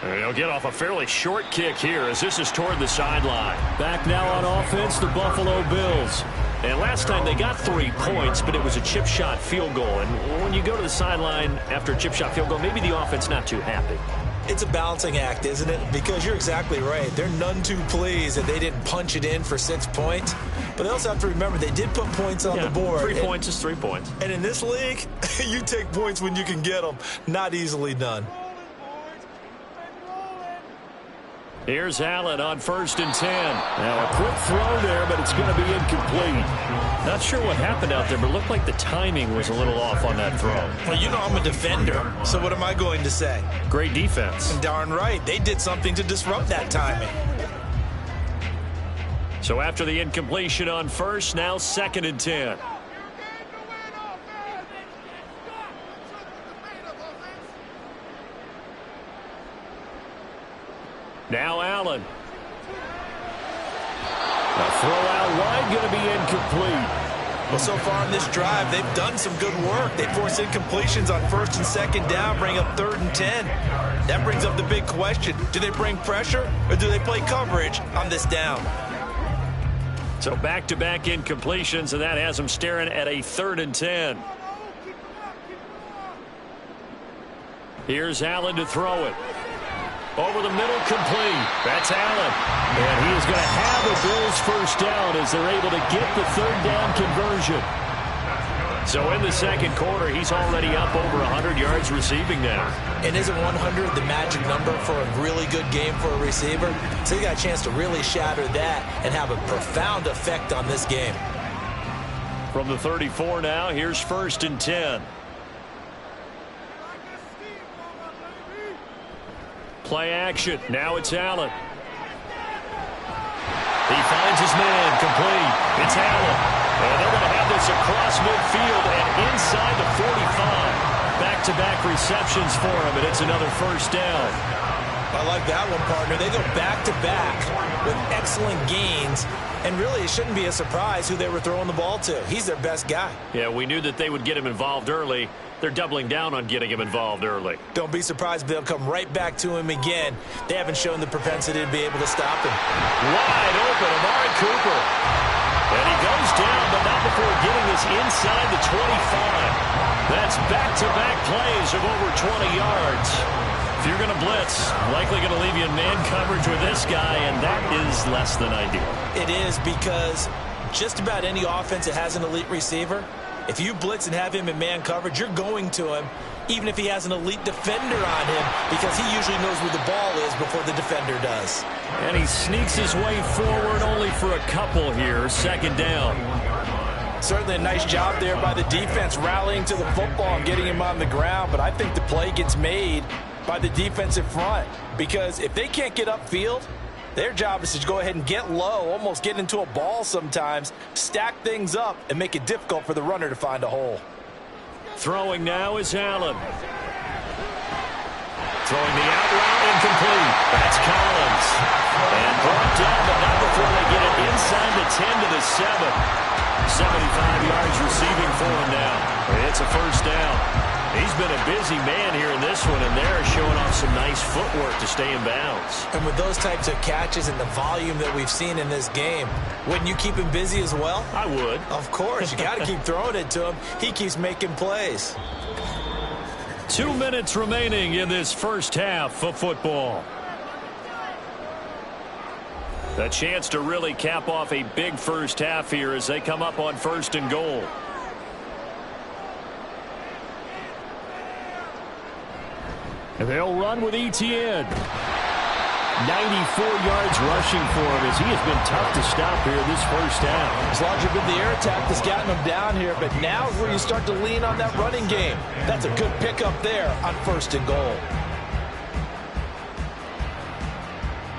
And he'll get off a fairly short kick here as this is toward the sideline. Back now on offense, the Buffalo Bills. And last time they got 3 points, but it was a chip shot field goal. And when you go to the sideline after a chip shot field goal, maybe the offense not too happy. It's a balancing act, isn't it? Because you're exactly right. They're none too pleased that they didn't punch it in for 6 points. But they also have to remember they did put points on the board. 3 points is 3 points. And in this league, you take points when you can get them. Not easily done. Here's Allen on 1st and 10. Now a quick throw there, but it's going to be incomplete. Not sure what happened out there, but it looked like the timing was a little off on that throw. Well, you know I'm a defender, so what am I going to say? Great defense. Darn right. They did something to disrupt that timing. So after the incompletion on 1st, now 2nd and 10. Now Allen. A throw out wide, going to be incomplete. Well, so far in this drive, they've done some good work. They force incompletions on 1st and 2nd down, bring up 3rd and 10. That brings up the big question. Do they bring pressure or do they play coverage on this down? So back-to-back incompletions, and that has them staring at a 3rd and 10. Here's Allen to throw it. Over the middle, complete. That's Allen. And he is going to have the Bills first down as they're able to get the 3rd down conversion. So in the 2nd quarter, he's already up over 100 yards receiving now. And isn't 100 the magic number for a really good game for a receiver? So he got a chance to really shatter that and have a profound effect on this game. From the 34 now, here's 1st and 10. Play action. Now it's Allen. He finds his man. Complete. It's Allen. And they're going to have this across midfield and inside the 45. Back-to-back receptions for him, and it's another first down. I like that one, partner. They go back-to-back with excellent gains, and really it shouldn't be a surprise who they were throwing the ball to. He's their best guy. Yeah, we knew that they would get him involved early. They're doubling down on getting him involved early. Don't be surprised if they'll come right back to him again. They haven't shown the propensity to be able to stop him. Wide open, Amari Cooper. And he goes down, but not before getting this inside the 25. That's back-to-back plays of over 20 yards. If you're going to blitz, likely going to leave you in man coverage with this guy, and that is less than ideal. It is, because just about any offense that has an elite receiver, if you blitz and have him in man coverage, you're going to him, even if he has an elite defender on him, because he usually knows where the ball is before the defender does. And he sneaks his way forward only for a couple here. 2nd down. Certainly a nice job there by the defense rallying to the football and getting him on the ground, but I think the play gets made by the defensive front, because if they can't get upfield, their job is to go ahead and get low, almost get into a ball sometimes, stack things up, and make it difficult for the runner to find a hole. Throwing now is Allen. Throwing the out route, incomplete. That's Collins. And brought down, but not before they get it inside the 10 to the 7. 75 yards receiving for him now. It's a first down. He's been a busy man here in this one, and they're showing off some nice footwork to stay in bounds. And with those types of catches and the volume that we've seen in this game, wouldn't you keep him busy as well? I would. Of course. You got to keep throwing it to him. He keeps making plays. 2 minutes remaining in this first half of football. A chance to really cap off a big first half here as they come up on 1st and goal. And they'll run with Etienne. 94 yards rushing for him as he has been tough to stop here this first half. It's largely been the air attack that's gotten him down here, but now is where you start to lean on that running game. That's a good pickup there on 1st and goal.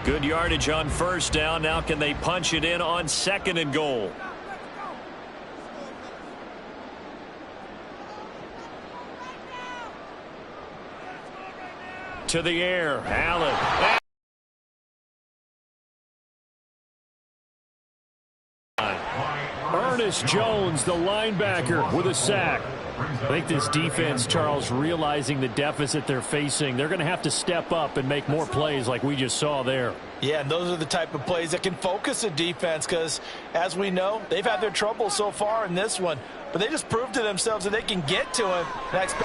Good yardage on 1st down. Now can they punch it in on 2nd and goal? To the air, Allen. Chris Jones, the linebacker, with a sack. I think this defense, Charles, realizing the deficit they're facing, they're going to have to step up and make more plays like we just saw there. Yeah, and those are the type of plays that can focus a defense because, as we know, they've had their trouble so far in this one. But they just proved to themselves that they can get to him. Touchdown,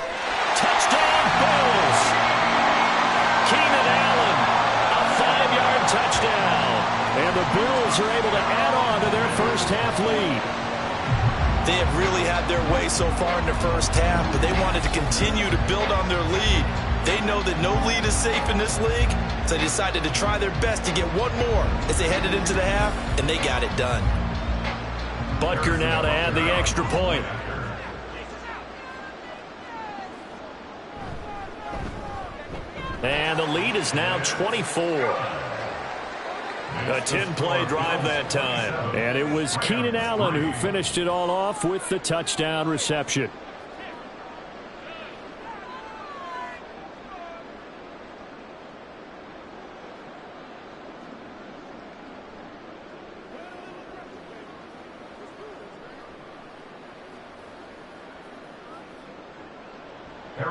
Bills! Keenan Allen, a 5-yard touchdown. And the Bills are able to add on to their first-half lead. They have really had their way so far in the first half, but they wanted to continue to build on their lead. They know that no lead is safe in this league, so they decided to try their best to get one more as they headed into the half, and they got it done. Butker now to add the extra point. And the lead is now 24. A 10-play drive that time. And it was Keenan Allen who finished it all off with the touchdown reception.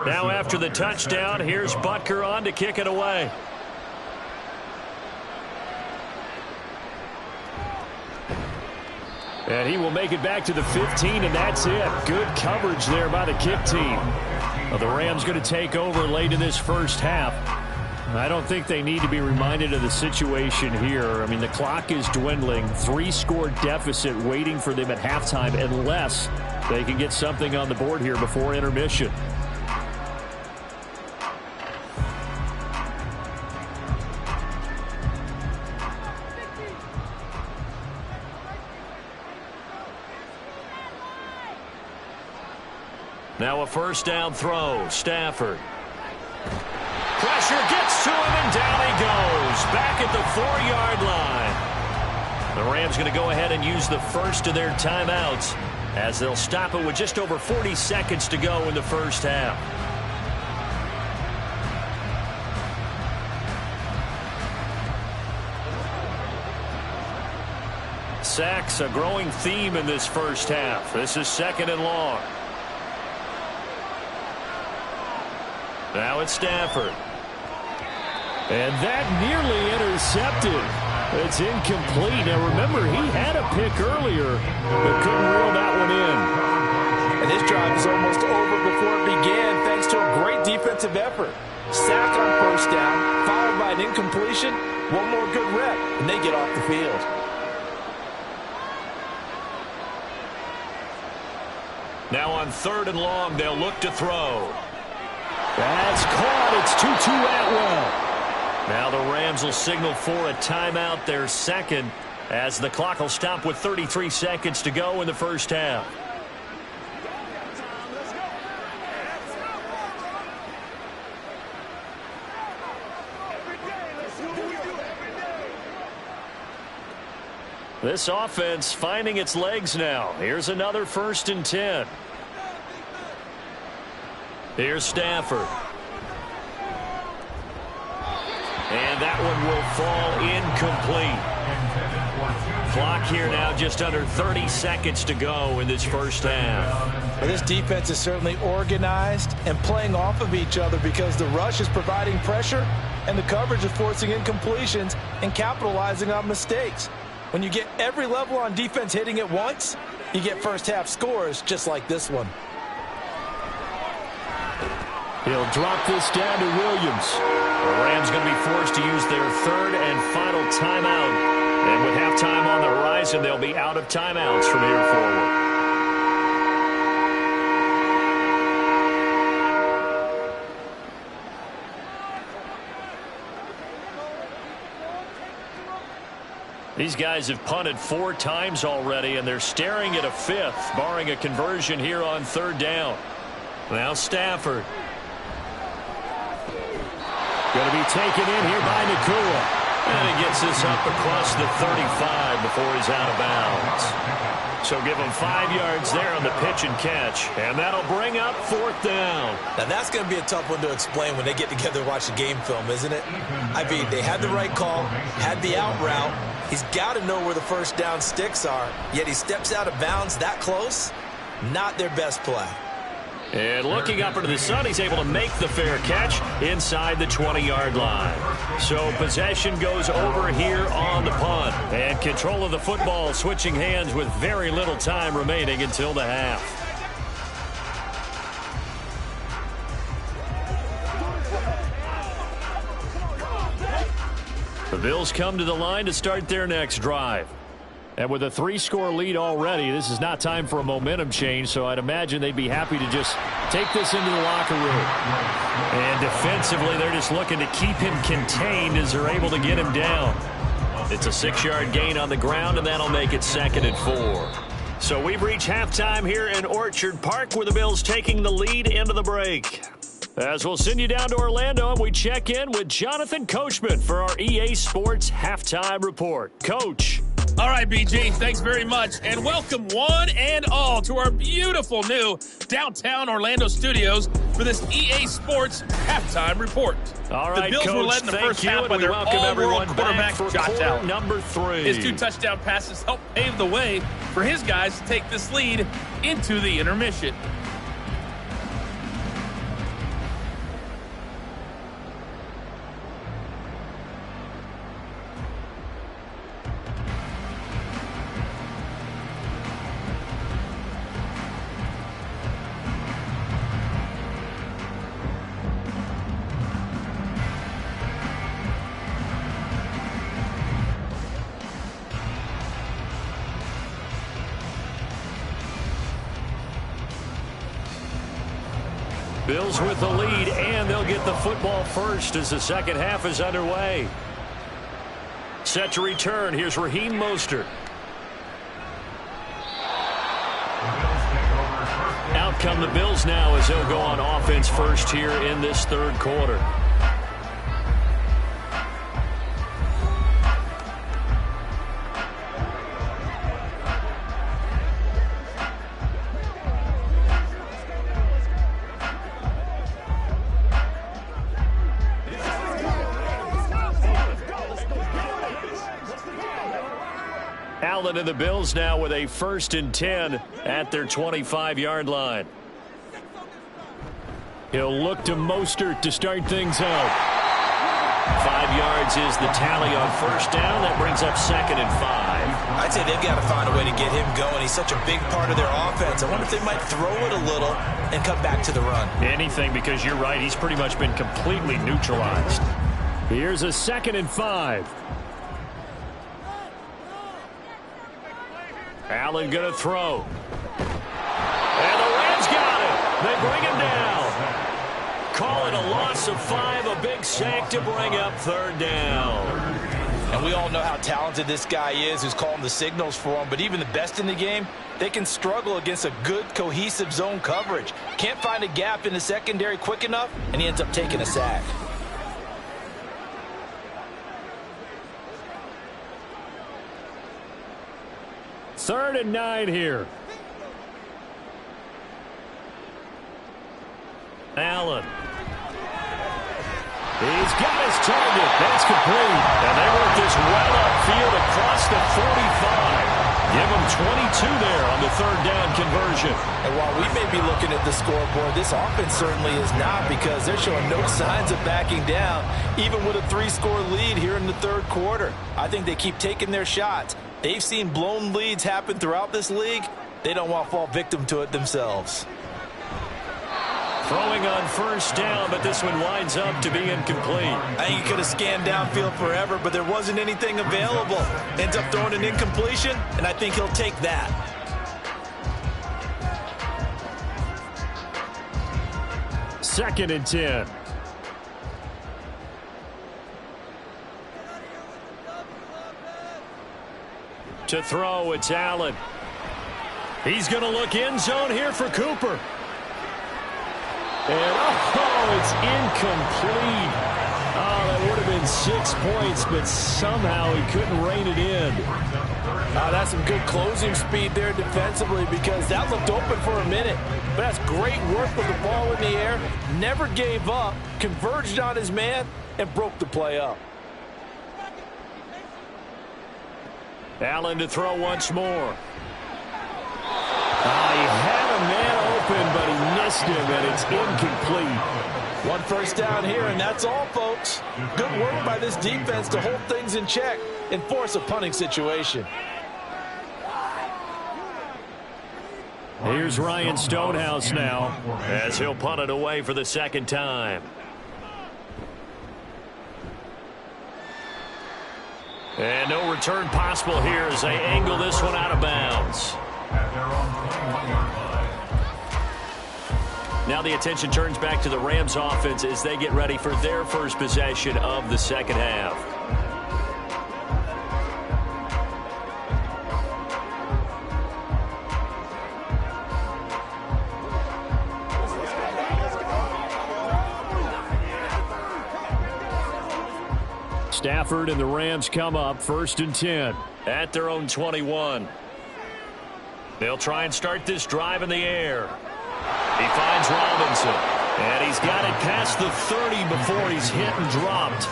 Now after the touchdown, here's Butker on to kick it away. And he will make it back to the 15, and that's it. Good coverage there by the kick team. Well, the Rams going to take over late in this first half. I don't think they need to be reminded of the situation here. I mean, the clock is dwindling. 3-score deficit waiting for them at halftime unless they can get something on the board here before intermission. Now a first down throw. Stafford. Pressure gets to him, and down he goes. Back at the 4-yard line. The Rams going to go ahead and use the first of their timeouts as they'll stop it with just over 40 seconds to go in the first half. Sacks, a growing theme in this first half. This is 2nd and long. Now it's Stafford. And that nearly intercepted. It's incomplete. Now remember, he had a pick earlier, but couldn't reel that one in. And this drive is almost over before it began thanks to a great defensive effort. Sack on first down, followed by an incompletion. One more good rep, and they get off the field. Now on 3rd and long, they'll look to throw. That's caught. It's Tutu Atwell. Now the Rams will signal for a timeout, their second, as the clock will stop with 33 seconds to go in the first half. This offense finding its legs now. Here's another 1st and 10. Here's Stafford. And that one will fall incomplete. Clock here now just under 30 seconds to go in this first half. Well, this defense is certainly organized and playing off of each other because the rush is providing pressure and the coverage is forcing incompletions and capitalizing on mistakes. When you get every level on defense hitting at once, you get first half scores just like this one. He'll drop this down to Williams. The Rams going to be forced to use their 3rd and final timeout. And with halftime on the horizon, they'll be out of timeouts from here forward. These guys have punted 4 times already, and they're staring at a 5th, barring a conversion here on 3rd down. Now Stafford. Going to be taken in here by Nakua. And he gets this up across the 35 before he's out of bounds. So give him 5 yards there on the pitch and catch. And that'll bring up 4th down. Now that's going to be a tough one to explain when they get together and watch the game film, isn't it? I mean, they had the right call, had the out route, He's got to know where the first down sticks are, yet he steps out of bounds that close. Not their best play. And looking up into the sun, he's able to make the fair catch inside the 20-yard line. So possession goes over here on the punt. And control of the football switching hands with very little time remaining until the half. The Bills come to the line to start their next drive. And with a 3-score lead already, this is not time for a momentum change, so I'd imagine they'd be happy to just take this into the locker room. And defensively, they're just looking to keep him contained as they're able to get him down. It's a 6-yard gain on the ground, and that'll make it 2nd and 4. So we've reached halftime here in Orchard Park, where the Bills taking the lead into the break. As we'll send you down to Orlando, and we check in with Jonathan Coachman for our EA Sports Halftime Report. Coach. All right, BG, thanks very much, and welcome one and all to our beautiful new downtown Orlando studios for this EA Sports Halftime Report. All right, the Bills Coach, were led in the first half by their all-world quarterback, Josh Allen. Number 3. His 2 touchdown passes helped pave the way for his guys to take this lead into the intermission. Bills with the lead, and they'll get the football first as the second half is underway. Set to return. Here's Raheem Mostert. Out come the Bills now as they'll go on offense first here in this third quarter. Allen and the Bills now with a 1st and 10 at their 25-yard line. He'll look to Mostert to start things out. 5 yards is the tally on first down. That brings up 2nd and 5. I'd say they've got to find a way to get him going. He's such a big part of their offense. I wonder if they might throw it a little and come back to the run. Anything, because you're right. He's pretty much been completely neutralized. Here's a 2nd and 5. Allen going to throw. And the Rams got it. They bring him down. Call it a loss of 5, a big sack to bring up 3rd down. And we all know how talented this guy is who's calling the signals for him, but even the best in the game, they can struggle against a good, cohesive zone coverage. Can't find a gap in the secondary quick enough, and he ends up taking a sack. Third and 9 here. Allen. He's got his target. That's complete. And they work this well upfield across the 45. Give him 22 there on the 3rd down conversion. And while we may be looking at the scoreboard, this offense certainly is not, because they're showing no signs of backing down, even with a 3-score lead here in the 3rd quarter. I think they keep taking their shots. They've seen blown leads happen throughout this league. They don't want to fall victim to it themselves. Throwing on first down, but this one winds up to be incomplete. I think he could have scanned downfield forever, but there wasn't anything available. Ends up throwing an incompletion, and I think he'll take that. Second and 10. To throw, it's Allen. He's going to look end zone here for Cooper. And, it's incomplete. Oh, that would have been 6 points, but somehow he couldn't rein it in. That's some good closing speed there defensively, because that looked open for a minute. But that's great work with the ball in the air. Never gave up, converged on his man, and broke the play up. Allen to throw once more. He had a man open, but he missed him, and it's incomplete. One first down here, and that's all, folks. Good work by this defense to hold things in check and force a punting situation. Here's Ryan Stonehouse now as he'll punt it away for the second time. And no return possible here as they angle this one out of bounds. Now the attention turns back to the Rams offense as they get ready for their first possession of the second half. Stafford and the Rams come up 1st and 10 at their own 21. They'll try and start this drive in the air. He finds Robinson, and he's got it past the 30 before he's hit and dropped.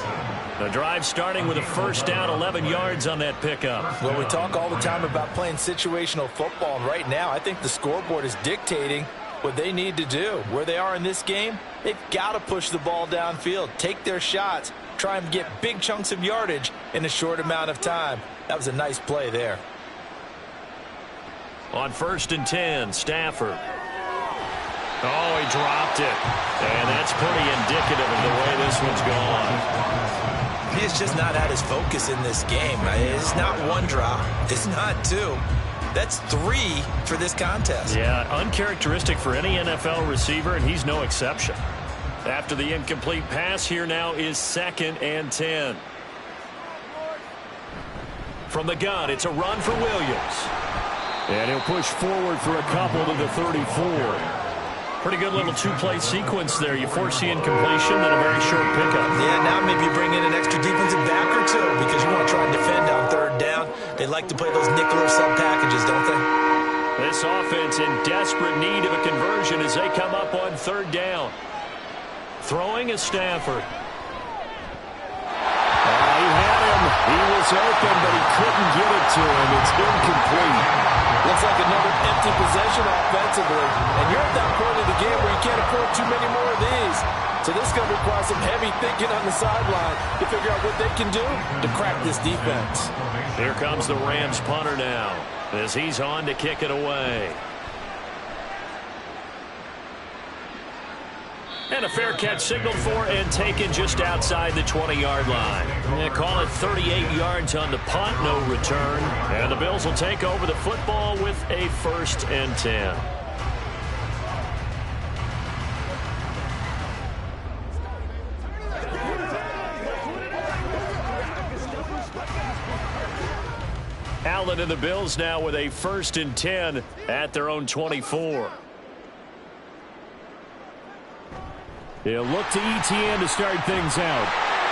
The drive starting with a first down, 11 yards on that pickup. Well, we talk all the time about playing situational football, and right now I think the scoreboard is dictating what they need to do. Where they are in this game, they've got to push the ball downfield, take their shots, try and get big chunks of yardage in a short amount of time. That was a nice play there. On 1st and 10, Stafford. Oh, he dropped it. And that's pretty indicative of the way this one's gone. He has just not had his focus in this game. It's not one drop. It's not two. That's 3 for this contest. Yeah, uncharacteristic for any NFL receiver, and he's no exception. After the incomplete pass, here now is 2nd and 10. From the gun, it's a run for Williams. And he'll push forward for a couple to the 34. Pretty good little two-play sequence there. You force the incompletion, then a very short pickup. Yeah, now maybe you bring in an extra defensive back or two because you want to try and defend on 3rd down. They like to play those nickel or sub packages, don't they? This offense in desperate need of a conversion as they come up on 3rd down. Throwing is Stafford. He had him. He was open, but he couldn't get it to him. It's incomplete. Looks like another empty possession offensively. And you're at that point of the game where you can't afford too many more of these. So this is going to require some heavy thinking on the sideline to figure out what they can do to crack this defense. Here comes the Rams punter now as he's on to kick it away. And a fair catch signaled for and taken just outside the 20-yard line. They call it 38 yards on the punt, no return. And the Bills will take over the football with a 1st and 10. Allen and the Bills now with a 1st and 10 at their own 24. He'll look to Etienne to start things out.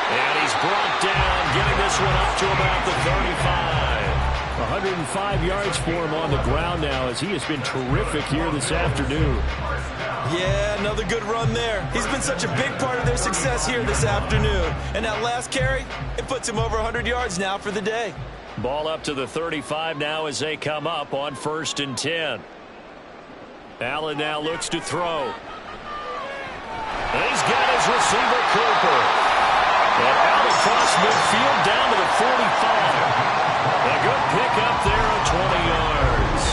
And he's brought down, getting this one up to about the 35. 105 yards for him on the ground now as he has been terrific here this afternoon. Yeah, another good run there. He's been such a big part of their success here this afternoon. And that last carry, it puts him over 100 yards now for the day. Ball up to the 35 now as they come up on 1st and 10. Allen now looks to throw. And he's got his receiver, Cooper. And out across midfield down to the 45. A good pickup there of 20 yards.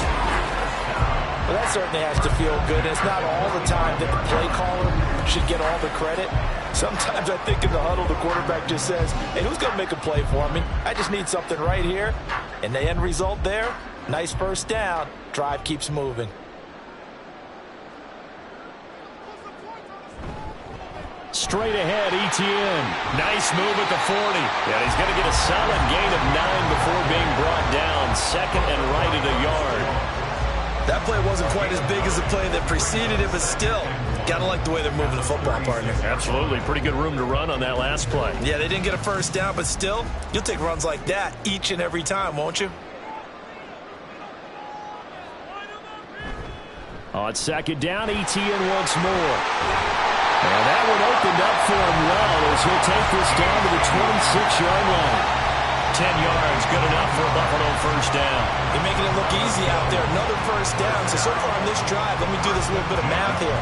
Well, that certainly has to feel good. It's not all the time that the play caller should get all the credit. Sometimes I think in the huddle, the quarterback just says, hey, who's going to make a play for me? I just need something right here. And the end result there, nice first down. Drive keeps moving. Straight ahead, Etienne. Nice move at the 40. Yeah, he's going to get a solid gain of 9 before being brought down. 2nd and right at a yard. That play wasn't quite as big as the play that preceded it, but still, gotta like the way they're moving the football, partner. Absolutely. Pretty good room to run on that last play. Yeah, they didn't get a first down, but still, you'll take runs like that each and every time, won't you? On 2nd down, Etienne once more. And that one opened up for him well as he'll take this down to the 26-yard line. 10 yards, good enough for a Buffalo first down. They're making it look easy out there. Another first down. So far on this drive, let me do this little bit of math here.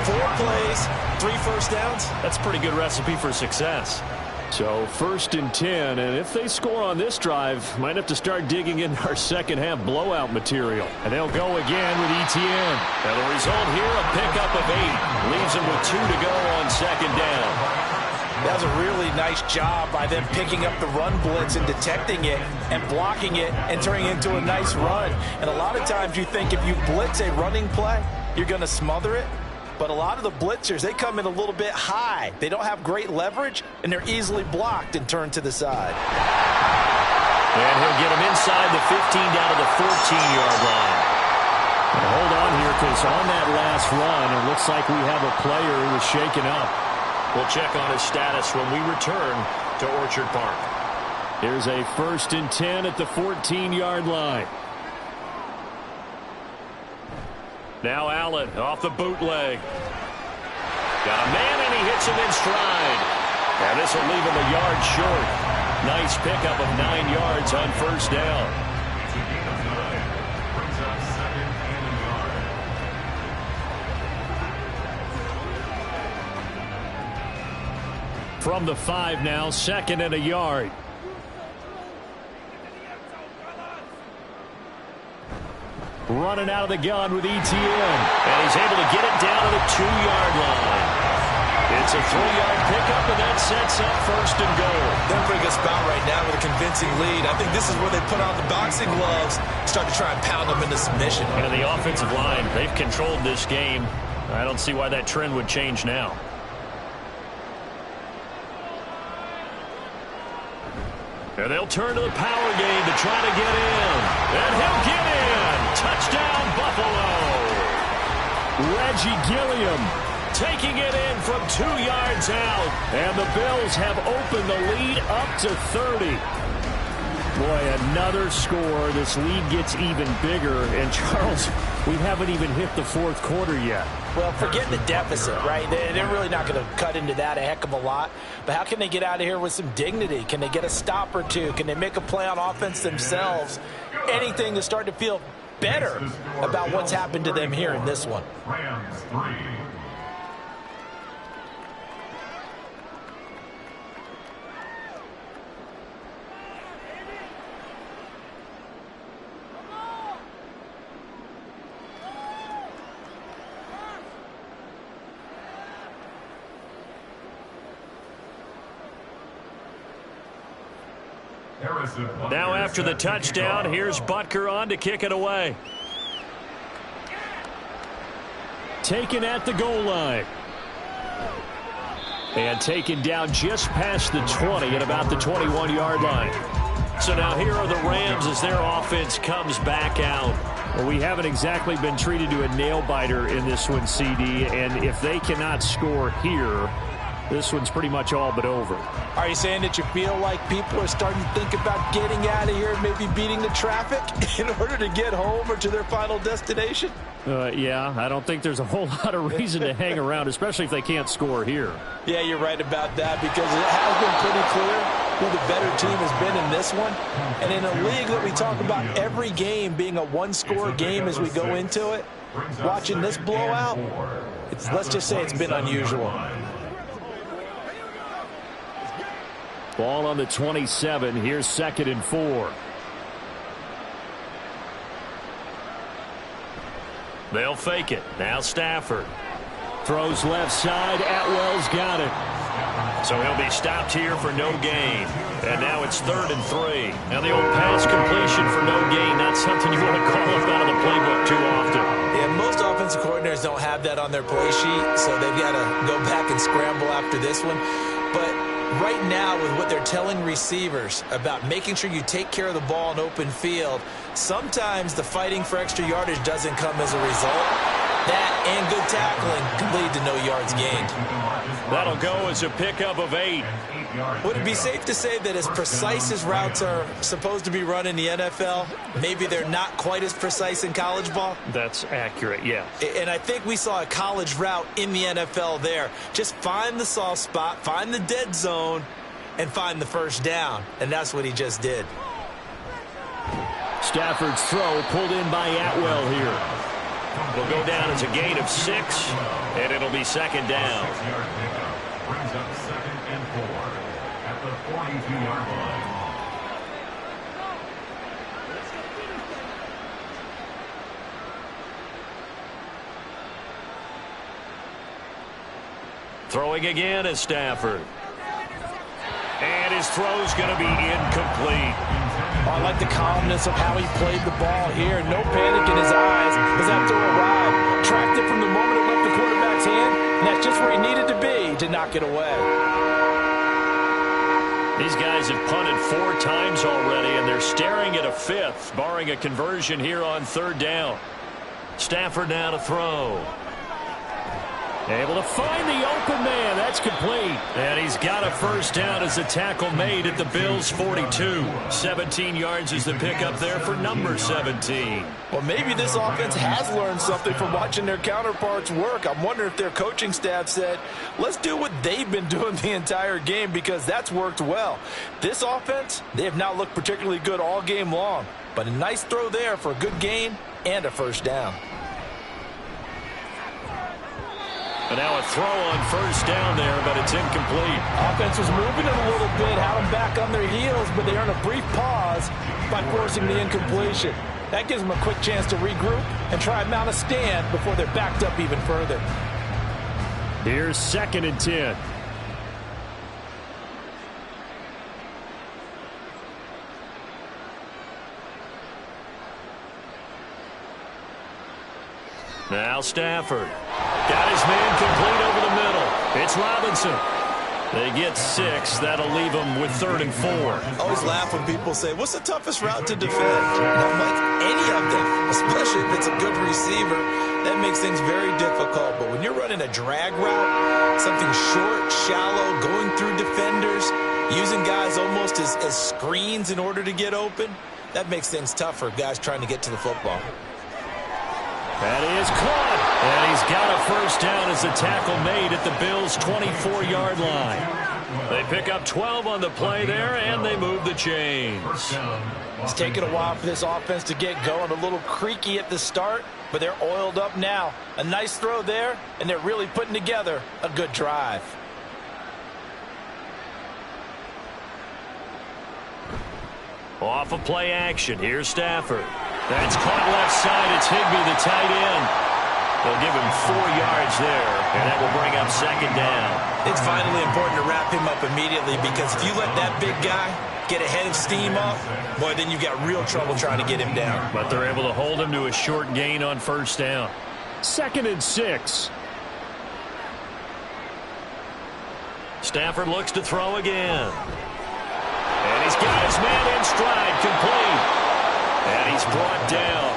4 plays, 3 first downs. That's a pretty good recipe for success. So 1st and 10, and if they score on this drive, might have to start digging in our second half blowout material. And they'll go again with Etienne. And the result here, a pickup of 8. Leaves them with 2 to go on second down. That was a really nice job by them picking up the run blitz and detecting it and blocking it and turning it into a nice run. And a lot of times you think if you blitz a running play, you're going to smother it. But a lot of the blitzers, they come in a little bit high. They don't have great leverage, and they're easily blocked and turned to the side. And he'll get him inside the 15 down to the 14-yard line. And hold on here, because on that last run, it looks like we have a player who was shaken up. We'll check on his status when we return to Orchard Park. Here's a 1st and 10 at the 14-yard line. Now Allen off the bootleg. Got a man, and he hits him in stride. And this will leave him a yard short. Nice pickup of 9 yards on first down. From the 5 now, 2nd and a yard. Running out of the gun with Etienne. And he's able to get it down to the 2-yard line. It's a 3-yard pickup, and that sets up 1st and goal. They're in a pretty good spot right now with a convincing lead. I think this is where they put on the boxing gloves, start to try and pound them into submission. And the offensive line, they've controlled this game. I don't see why that trend would change now. And they'll turn to the power game to try to get in. And he'll get in. Touchdown, Buffalo. Reggie Gilliam taking it in from 2 yards out. And the Bills have opened the lead up to 30. Boy, another score. This lead gets even bigger. And, Charles, we haven't even hit the 4th quarter yet. Well, forget the deficit, right? They're really not going to cut into that a heck of a lot. But how can they get out of here with some dignity? Can they get a stop or two? Can they make a play on offense themselves? Anything to start to feel better about what's happened to them here in this one. Rams 3. Now after the touchdown, here's Butker on to kick it away. Taken at the goal line. And taken down just past the 20 at about the 21-yard line. So now here are the Rams as their offense comes back out. Well, we haven't exactly been treated to a nail-biter in this one, CD. And if they cannot score here, this one's pretty much all but over. Are you saying that you feel like people are starting to think about getting out of here, maybe beating the traffic in order to get home or to their final destination? Yeah, I don't think there's a whole lot of reason to hang around, especially if they can't score here. Yeah, you're right about that, because it has been pretty clear who the better team has been in this one. And in a league that we talk about every game being a one-score game as we go into it, watching this blowout, let's just say it's been unusual. Ball on the 27. Here's 2nd and 4. They'll fake it. Now Stafford. Throws left side. Atwell's got it. So he'll be stopped here for no gain. And now it's 3rd and 3. Now the old pass completion for no gain, not something you want to call up out of the playbook too often. Yeah, most offensive coordinators don't have that on their play sheet, so they've got to go back and scramble after this one. But right now, with what they're telling receivers about making sure you take care of the ball in open field, sometimes the fighting for extra yardage doesn't come as a result. That and good tackling can lead to no yards gained. That'll go as a pickup of 8. Would it be safe to say that as precise as routes are supposed to be run in the NFL, maybe they're not quite as precise in college ball? That's accurate, yeah. And I think we saw a college route in the NFL there. Just find the soft spot, find the dead zone, and find the first down, and that's what he just did. Stafford's throw pulled in by Atwell here. Will go down as a gain of 6, and it'll be second down. Brings up 2nd and 4 at the 42-yard line. Throwing again is Stafford. And his throw's going to be incomplete. I like the calmness of how he played the ball here. No panic in his eyes as that throw arrived. Tracked it from the moment it left the quarterback's hand, and that's just where he needed to be to knock it away. These guys have punted 4 times already, and they're staring at a 5th, barring a conversion here on 3rd down. Stafford now to throw. Able to find the open man. That's complete. And he's got a first down as a tackle made at the Bills' 42. 17 yards is the pickup there for number 17. Well, maybe this offense has learned something from watching their counterparts work. I'm wondering if their coaching staff said, let's do what they've been doing the entire game, because that's worked well. This offense, they have not looked particularly good all game long. But a nice throw there for a good gain and a first down. And now a throw on first down there, but it's incomplete. Offense was moving it a little bit, had them back on their heels, but they earned a brief pause by forcing the incompletion. That gives them a quick chance to regroup and try and mount a stand before they're backed up even further. Here's 2nd and 10. Now Stafford. Got his man complete over the middle. It's Robinson. They get 6. That'll leave them with 3rd and 4. I always laugh when people say, what's the toughest route to defend? And I'm like, any of them, especially if it's a good receiver. That makes things very difficult. But when you're running a drag route, something short, shallow, going through defenders, using guys almost as screens in order to get open, that makes things tough for guys trying to get to the football. That is caught. And he's got a first down as a tackle made at the Bills' 24-yard line. They pick up 12 on the play there, and they move the chains. It's taken a while for this offense to get going. A little creaky at the start, but they're oiled up now. A nice throw there, and they're really putting together a good drive. Off of play action. Here's Stafford. That's caught left side. It's Higbee, the tight end. They'll give him 4 yards there, and that will bring up 2nd down. It's vitally important to wrap him up immediately, because if you let that big guy get ahead of steam up, boy, then you've got real trouble trying to get him down. But they're able to hold him to a short gain on first down. 2nd and 6. Stafford looks to throw again. And he's got his man in stride, complete. And he's brought down.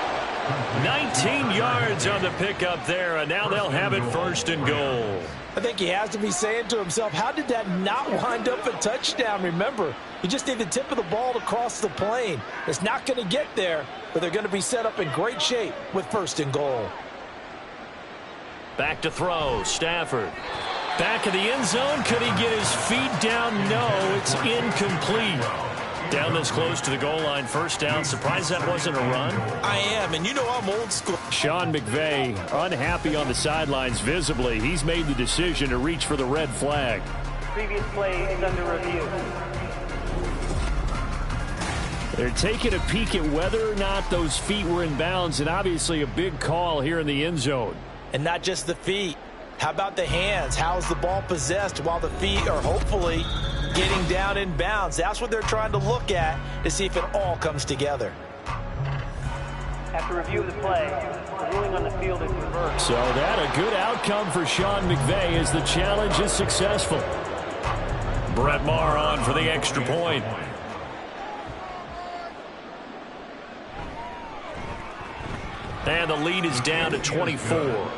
19 yards on the pickup there, and now they'll have it 1st and goal. I think he has to be saying to himself, how did that not wind up a touchdown? Remember, you just need the tip of the ball to cross the plane. It's not going to get there, but they're going to be set up in great shape with 1st and goal. Back to throw, Stafford. Back of the end zone. Could he get his feet down? No, it's incomplete. Down this close to the goal line, first down. Surprised that wasn't a run? I am, and you know I'm old school. Sean McVay unhappy on the sidelines visibly. He's made the decision to reach for the red flag. Previous play is under review. They're taking a peek at whether or not those feet were in bounds, and obviously a big call here in the end zone. And not just the feet. How about the hands? How's the ball possessed while the feet are hopefully getting down in bounds? That's what they're trying to look at to see if it all comes together. After review of the play, the ruling on the field is reversed. So that a good outcome for Sean McVay as the challenge is successful. Brett Maher on for the extra point. And the lead is down to 24.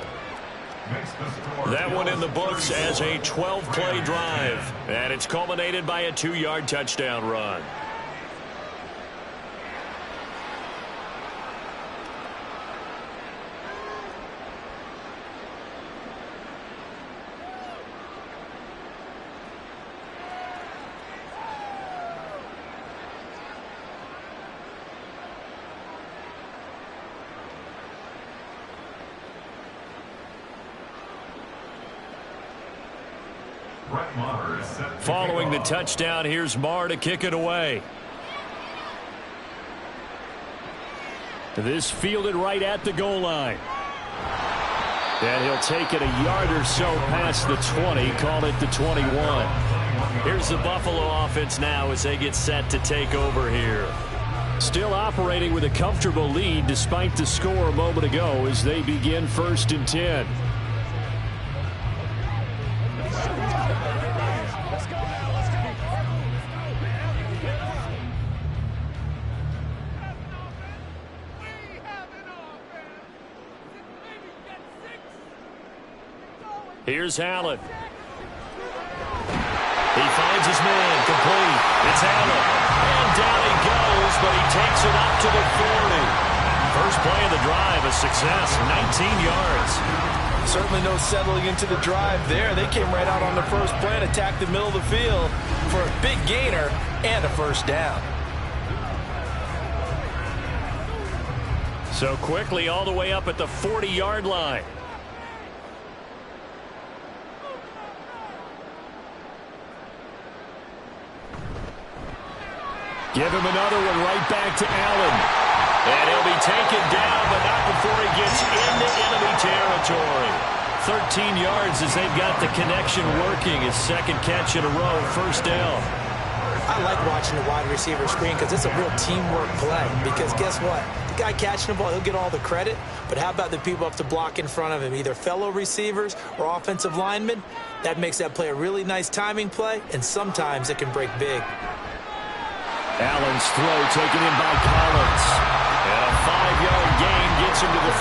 That one in the books as a 12-play drive. And it's culminated by a 2-yard touchdown run. Brett Maher is set to Following the kick off. touchdown, here's Maher to kick it away. This fielded right at the goal line. And he'll take it a yard or so past the 20, call it the 21. Here's the Buffalo offense now as they get set to take over here. Still operating with a comfortable lead despite the score a moment ago as they begin 1st and 10. Here's Allen. He finds his man, complete. It's Allen. And down he goes, but he takes it up to the 40. First play of the drive, a success, 19 yards. Certainly no settling into the drive there. They came right out on the first play and attacked the middle of the field for a big gainer and a first down. So quickly all the way up at the 40-yard line. Give him another one right back to Allen. And he'll be taken down, but not before he gets into enemy territory. 13 yards as they've got the connection working. His second catch in a row, first down. I like watching the wide receiver screen because it's a real teamwork play. Because guess what? The guy catching the ball, he'll get all the credit. But how about the people up to block in front of him, either fellow receivers or offensive linemen? That makes that play a really nice timing play, and sometimes it can break big. Allen's throw taken in by Collins. And a 5-yard gain gets him to the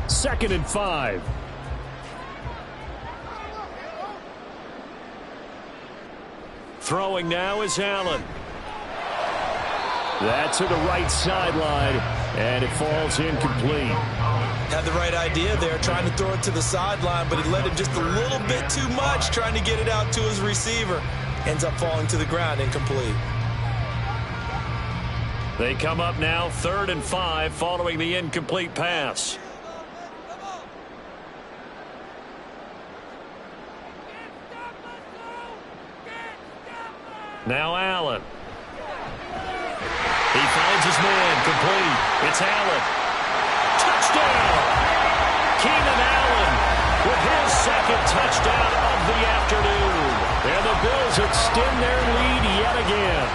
42. Second and 5. Throwing now is Allen. That's to the right sideline, and it falls incomplete. Had the right idea there, trying to throw it to the sideline, but he let him just a little bit too much, trying to get it out to his receiver. Ends up falling to the ground, incomplete. They come up now 3rd and 5 following the incomplete pass. Now Allen. He finds his man, complete. It's Allen. Touchdown! Keenan Allen with his second touchdown of the afternoon. And the Bills extend their lead yet again.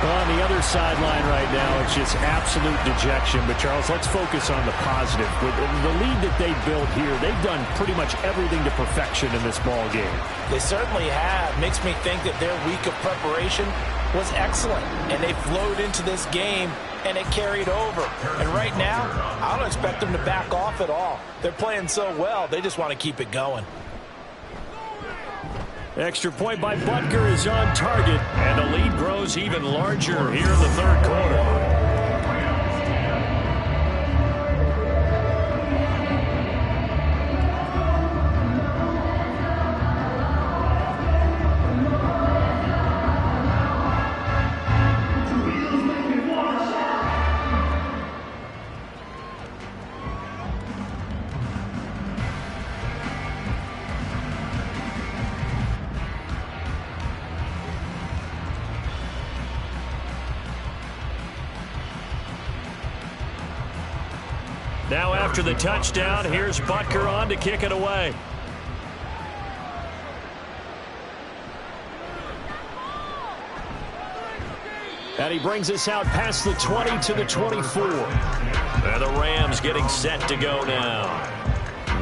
On the other sideline right now, it's just absolute dejection. But, Charles, let's focus on the positive. With the lead that they built here, they've done pretty much everything to perfection in this ball game. They certainly have. Makes me think that their week of preparation was excellent. And they flowed into this game, and it carried over. And right now, I don't expect them to back off at all. They're playing so well, they just want to keep it going. Extra point by Butker is on target, and the lead grows even larger here in the third quarter. Now after the touchdown, here's Butker on to kick it away. And he brings us out past the 20 to the 24. And the Rams getting set to go now.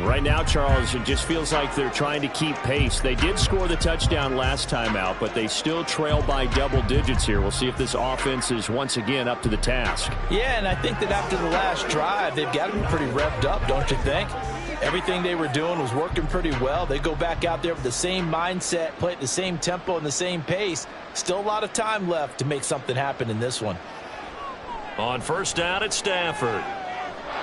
Right now, Charles, it just feels like they're trying to keep pace. They did score the touchdown last time out, but they still trail by double digits here. We'll see if this offense is once again up to the task. Yeah, and I think that after the last drive, they've got to be pretty revved up, don't you think? Everything they were doing was working pretty well. They go back out there with the same mindset, play at the same tempo and the same pace. Still a lot of time left to make something happen in this one. On first down at Stafford.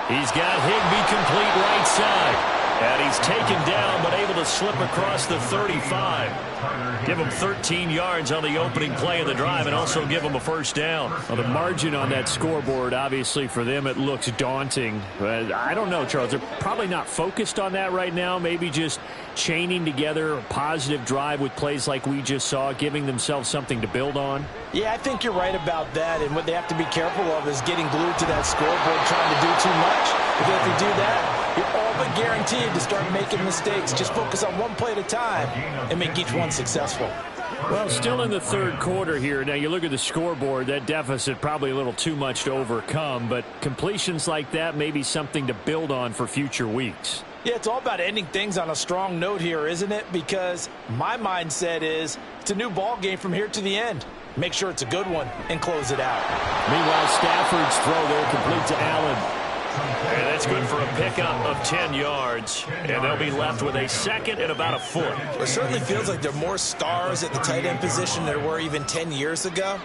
He's got Higbee complete right side. And he's taken down, but able to slip across the 35. Give him 13 yards on the opening play of the drive and also give him a first down. Well, the margin on that scoreboard, obviously, for them, it looks daunting. But I don't know, Charles. They're probably not focused on that right now. Maybe just chaining together a positive drive with plays like we just saw, giving themselves something to build on. Yeah, I think you're right about that. And what they have to be careful of is getting glued to that scoreboard, trying to do too much. Because if you do that, you're all but guaranteed to start making mistakes. Just focus on one play at a time and make each one successful. Well, still in the third quarter here. Now, you look at the scoreboard, that deficit probably a little too much to overcome. But completions like that may be something to build on for future weeks. Yeah, it's all about ending things on a strong note here, isn't it? Because my mindset is it's a new ball game from here to the end. Make sure it's a good one and close it out. Meanwhile, Stafford's throw there complete to Allen. And that's good for a pickup of 10 yards. And they'll be left with a second and about a foot. It certainly feels like there are more stars at the tight end position than there were even 10 years ago.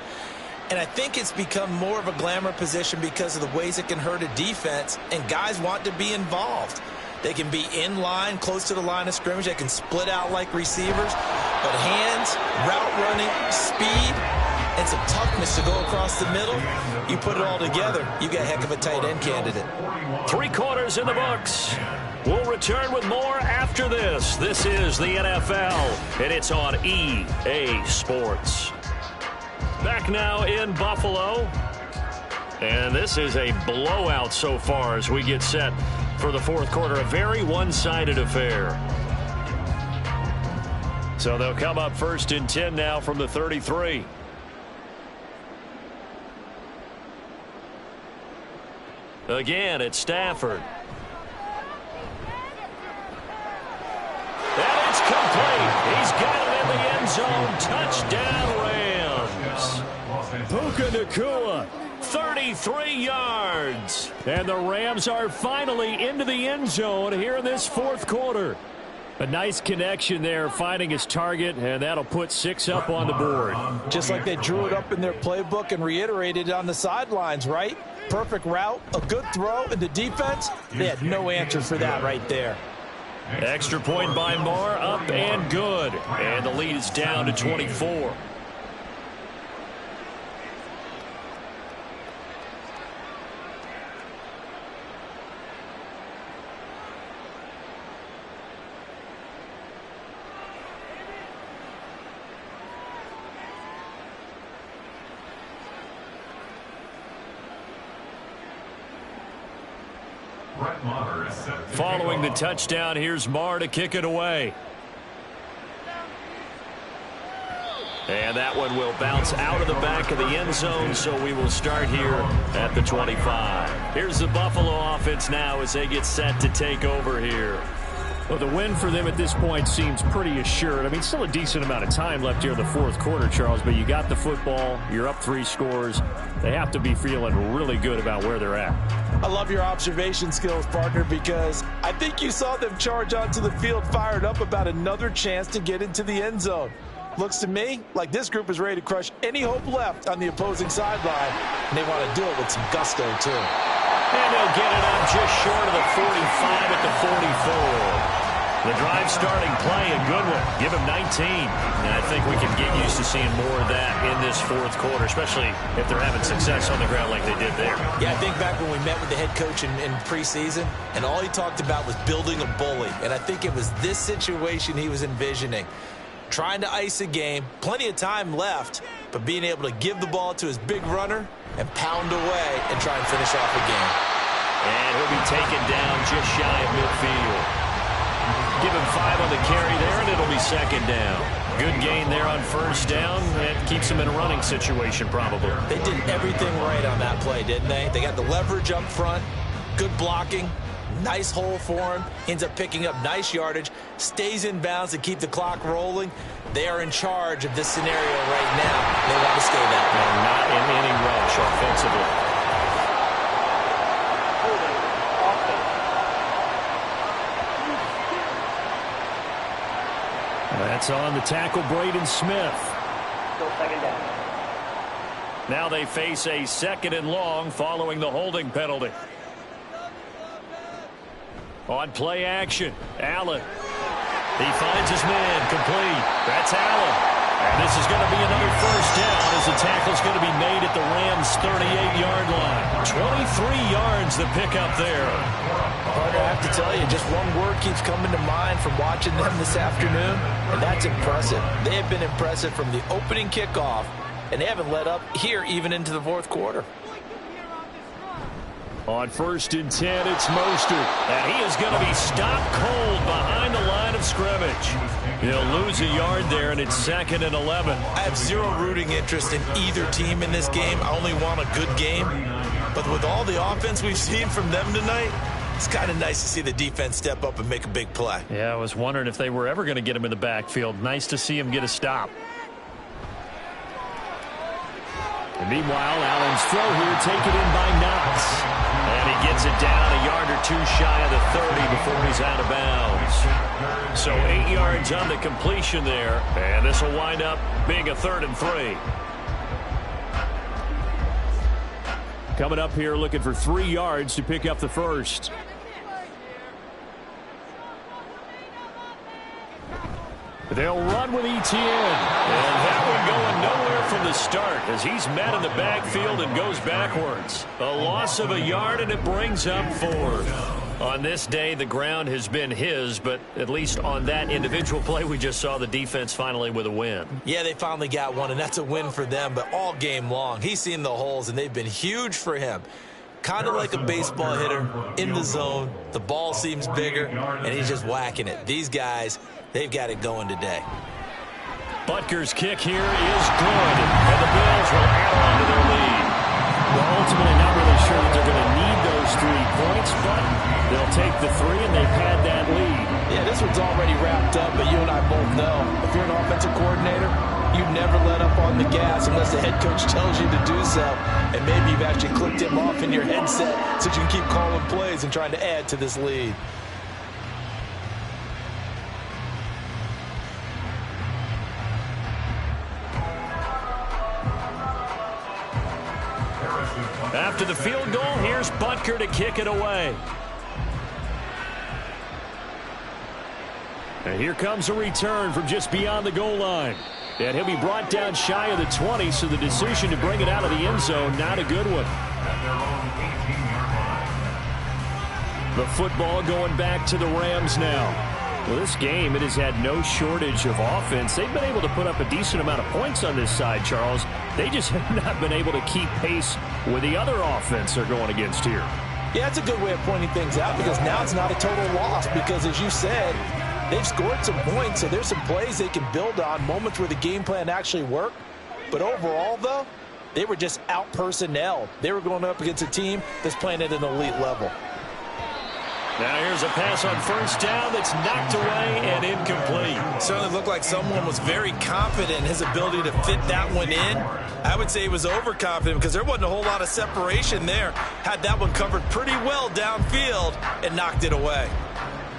And I think it's become more of a glamour position because of the ways it can hurt a defense, and guys want to be involved. They can be in line, close to the line of scrimmage. They can split out like receivers. But hands, route running, speed, and some toughness to go across the middle, you put it all together, you got a heck of a tight end candidate. 3 quarters in the books. We'll return with more after this. This is the NFL, and it's on EA Sports. Back now in Buffalo. And this is a blowout so far as we get set for the fourth quarter. A very one-sided affair. So they'll come up first and 10 now from the 33. Again, it's Stafford. And it's complete. He's got it in the end zone. Touchdown, Rams. Puka Nacua. 33 yards. And the Rams are finally into the end zone here in this fourth quarter. A nice connection there, finding his target, and that'll put 6 up on the board. Just like they drew it up in their playbook and reiterated it on the sidelines, right? Perfect route, a good throw, and the defense, they had no answer for that right there. Extra point by Moore, up and good. And the lead is down to 24. Following the touchdown, here's Marr to kick it away. And that one will bounce out of the back of the end zone, so we will start here at the 25. Here's the Buffalo offense now as they get set to take over here. Well, the win for them at this point seems pretty assured. I mean, still a decent amount of time left here in the fourth quarter, Charles, but you got the football, you're up 3 scores. They have to be feeling really good about where they're at. I love your observation skills, partner, because I think you saw them charge onto the field fired up about another chance to get into the end zone. Looks to me like this group is ready to crush any hope left on the opposing sideline, and they want to do it with some gusto, too. And they'll get it up just short of the 45 at the 44. The drive starting play, a good one. Give him 19. And I think we can get used to seeing more of that in this fourth quarter, especially if they're having success on the ground like they did there. Yeah, I think back when we met with the head coach in preseason, and all he talked about was building a bully. And I think it was this situation he was envisioning. Trying to ice a game, plenty of time left, but being able to give the ball to his big runner and pound away and try and finish off a game. And he'll be taken down just shy of midfield. Give him 5 on the carry there, and it'll be second down. Good gain there on first down. That keeps him in a running situation, probably. They did everything right on that play, didn't they? They got the leverage up front, good blocking, nice hole for him. Ends up picking up nice yardage, stays in bounds to keep the clock rolling. They are in charge of this scenario right now. They want to stay that way. And not in any rush offensively. That's on the tackle, Braden Smith. Still second down. Now they face a second and long following the holding penalty. On play action, Allen. He finds his man, complete. That's Allen. And this is going to be another first down as the tackle's going to be made at the Rams' 38-yard line. 23 yards the pickup there. Carter, I have to tell you, just one word keeps coming to mind from watching them this afternoon, and that's impressive. They have been impressive from the opening kickoff, and they haven't let up here even into the fourth quarter. On 1st and 10, it's Mostert. And he is going to be stopped cold behind the line of scrimmage. He'll lose a yard there, and it's 2nd and 11. I have zero rooting interest in either team in this game. I only want a good game. But with all the offense we've seen from them tonight, it's kind of nice to see the defense step up and make a big play. Yeah, I was wondering if they were ever going to get him in the backfield. Nice to see him get a stop. And meanwhile, Allen's throw here taken in by Knox. And he gets it down a yard or two shy of the 30 before he's out of bounds. So 8 yards on the completion there. And this will wind up being a 3rd and 3. Coming up here looking for 3 yards to pick up the first. They'll run with Etienne. And that one going nowhere from the start as he's met in the backfield and goes backwards. A loss of a yard, and it brings up 4th. On this day, the ground has been his, but at least on that individual play, we just saw the defense finally with a win. Yeah, they finally got one, and that's a win for them, but all game long, he's seen the holes, and they've been huge for him. Kind of like a baseball hitter in the zone. The ball seems bigger, and he's just whacking it. These guys, they've got it going today. Butker's kick here is good, and the Bills will add on to their lead. Well, ultimately, not really sure that they're going to need those 3 points, but they'll take the 3, and they've had that lead. Yeah, this one's already wrapped up, but you and I both know if you're an offensive coordinator, you never let up on the gas unless the head coach tells you to do so. And maybe you've actually clicked him off in your headset so you can keep calling plays and trying to add to this lead. After the field goal, here's Butker to kick it away. And here comes a return from just beyond the goal line. And he'll be brought down shy of the 20, so the decision to bring it out of the end zone, not a good one. The football going back to the Rams now. Well, this game, it has had no shortage of offense. They've been able to put up a decent amount of points on this side, Charles. They just have not been able to keep pace with the other offense they're going against here. Yeah, that's a good way of pointing things out because now it's not a total loss because, as you said, they've scored some points, so there's some plays they can build on, moments where the game plan actually worked. But overall, though, they were just out-personnel. They were going up against a team that's playing at an elite level. Now here's a pass on 1st down that's knocked away and incomplete. Certainly looked like someone was very confident in his ability to fit that one in. I would say he was overconfident because there wasn't a whole lot of separation there. Had that one covered pretty well downfield and knocked it away.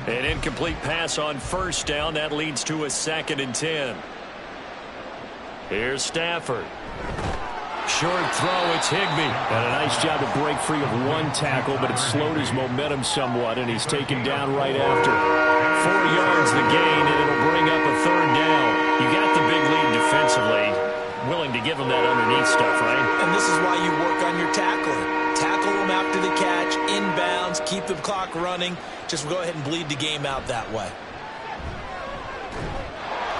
An incomplete pass on 1st down. That leads to a 2nd and 10. Here's Stafford. Short throw, it's Higbee. And a nice job to break free of one tackle, but it slowed his momentum somewhat, and he's taken down right after. 4 yards the gain, and it'll bring up a 3rd down. You got the big lead defensively. Willing to give him that underneath stuff, right? And this is why you work on your tackling. Tackle them after the catch, inbounds, keep the clock running. Just go ahead and bleed the game out that way.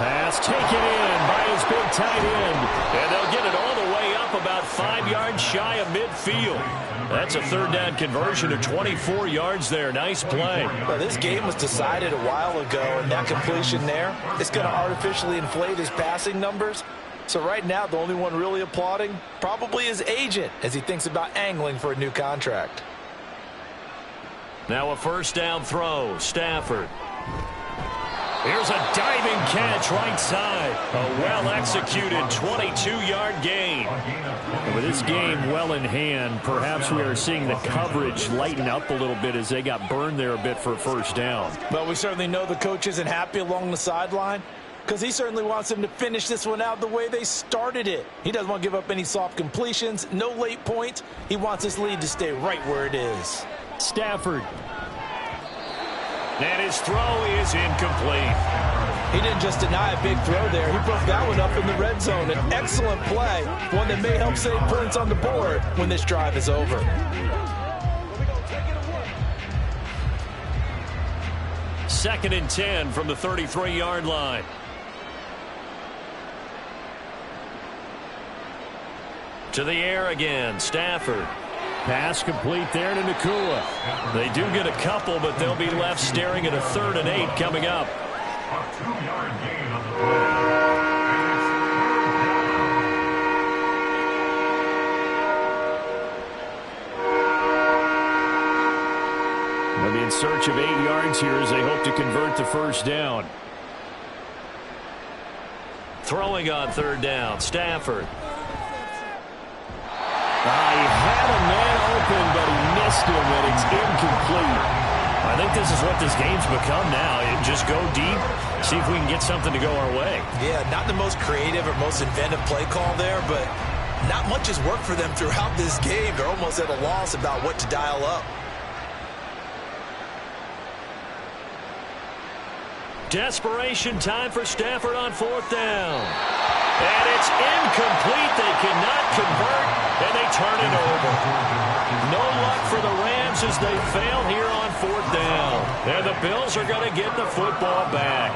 Pass taken in by his big tight end. And they'll get it all the way up about 5 yards shy of midfield. That's a 3rd down conversion of 24 yards there. Nice play. Well, this game was decided a while ago, and that completion there is going to artificially inflate his passing numbers. So right now, the only one really applauding probably his agent as he thinks about angling for a new contract. Now a 1st down throw. Stafford. Here's a diving catch right side. A well-executed 22-yard gain. And with this game well in hand, perhaps we are seeing the coverage lighten up a little bit as they got burned there a bit for a 1st down. But we certainly know the coach isn't happy along the sideline because he certainly wants them to finish this one out the way they started it. He doesn't want to give up any soft completions, no late points. He wants this lead to stay right where it is. Stafford. And his throw is incomplete. He didn't just deny a big throw there. He broke that one up in the red zone. An excellent play, one that may help save points on the board when this drive is over. Second and 10 from the 33-yard line. To the air again, Stafford. Pass complete there to Nacua. They do get a couple, but they'll be left staring at a 3rd and 8 coming up. A 2-yard gain on the play. They'll be in search of 8 yards here as they hope to convert the first down. Throwing on 3rd down, Stafford. He had a man open, but he missed him, and it's incomplete. I think this is what this game's become now. Just go deep, see if we can get something to go our way. Yeah, not the most creative or most inventive play call there, but not much has worked for them throughout this game. They're almost at a loss about what to dial up. Desperation time for Stafford on 4th down. And it's incomplete. They cannot convert, and they turn it over. No luck for the Rams as they fail here on 4th down. And the Bills are going to get the football back.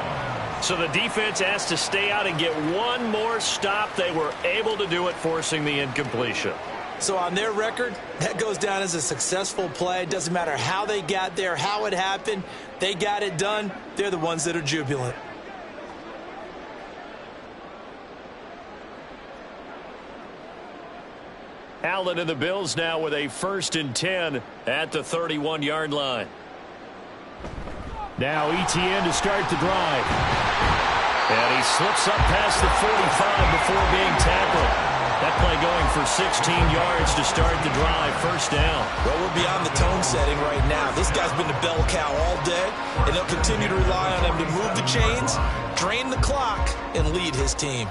So the defense has to stay out and get one more stop. They were able to do it, forcing the incompletion. So on their record, that goes down as a successful play. It doesn't matter how they got there, how it happened. They got it done. They're the ones that are jubilant. Allen and the Bills now with a 1st and 10 at the 31-yard line. Now Etienne to start the drive. And he slips up past the 45 before being tackled. That play going for 16 yards to start the drive. 1st down. Well, we're beyond the tone setting right now. This guy's been the bell cow all day, and they'll continue to rely on him to move the chains, drain the clock, and lead his team.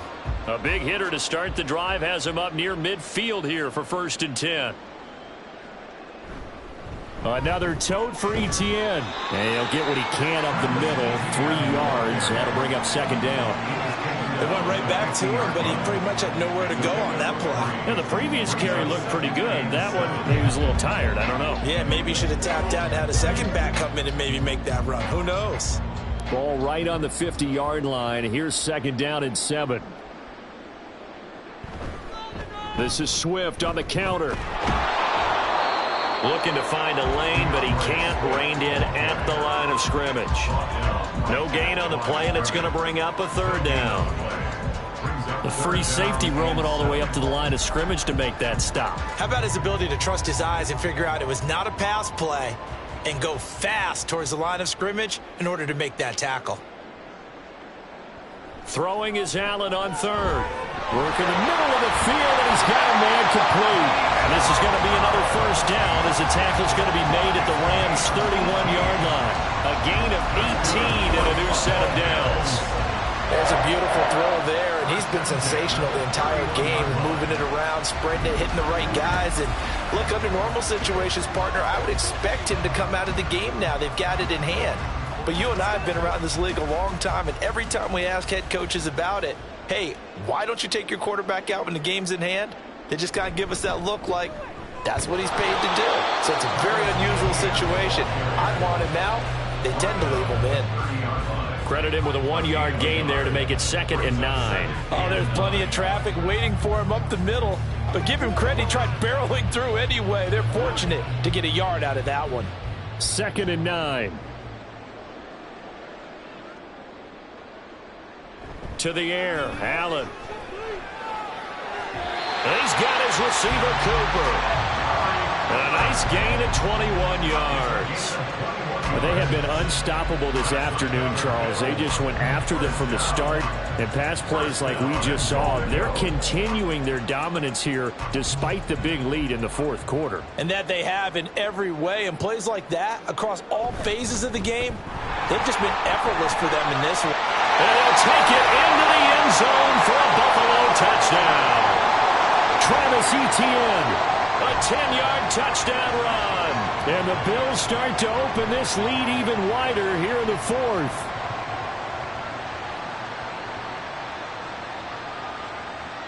A big hitter to start the drive has him up near midfield here for 1st and 10. Another tote for Etienne. And he'll get what he can up the middle. 3 yards. That'll bring up 2nd down. They went right back to him, but he pretty much had nowhere to go on that play. Yeah, the previous carry looked pretty good. That one, he was a little tired. I don't know. Yeah, maybe he should have tapped out and had a second back come in and maybe make that run. Who knows? Ball right on the 50-yard line. Here's 2nd down and 7. This is Swift on the counter. Looking to find a lane, but he can't. Reined in at the line of scrimmage. No gain on the play, and it's going to bring up a 3rd down. The free safety roaming all the way up to the line of scrimmage to make that stop. How about his ability to trust his eyes and figure out it was not a pass play and go fast towards the line of scrimmage in order to make that tackle? Throwing is Allen on 3rd. Work in the middle of the field, and he's got a man complete. And this is going to be another 1st down as the tackle's going to be made at the Rams' 31-yard line. A gain of 18 and a new set of downs. There's a beautiful throw there, and he's been sensational the entire game, moving it around, spreading it, hitting the right guys. And look, under normal situations, partner, I would expect him to come out of the game now. They've got it in hand. But you and I have been around this league a long time, and every time we ask head coaches about it, hey, why don't you take your quarterback out when the game's in hand? They just kind of give us that look like that's what he's paid to do. So it's a very unusual situation. I want him out. They tend to leave him in. Credit him with a 1-yard gain there to make it 2nd and 9. Oh, there's plenty of traffic waiting for him up the middle. But give him credit, he tried barreling through anyway. They're fortunate to get a yard out of that one. 2nd and 9. To the air, Allen. He's got his receiver, Cooper. And a nice gain of 21 yards. They have been unstoppable this afternoon, Charles. They just went after them from the start, and pass plays like we just saw. They're continuing their dominance here despite the big lead in the 4th quarter. And that they have in every way. And plays like that across all phases of the game, they've just been effortless for them in this one. And they'll take it into the end zone for a Buffalo touchdown. Travis Etienne. A 10-yard touchdown run. And the Bills start to open this lead even wider here in the fourth.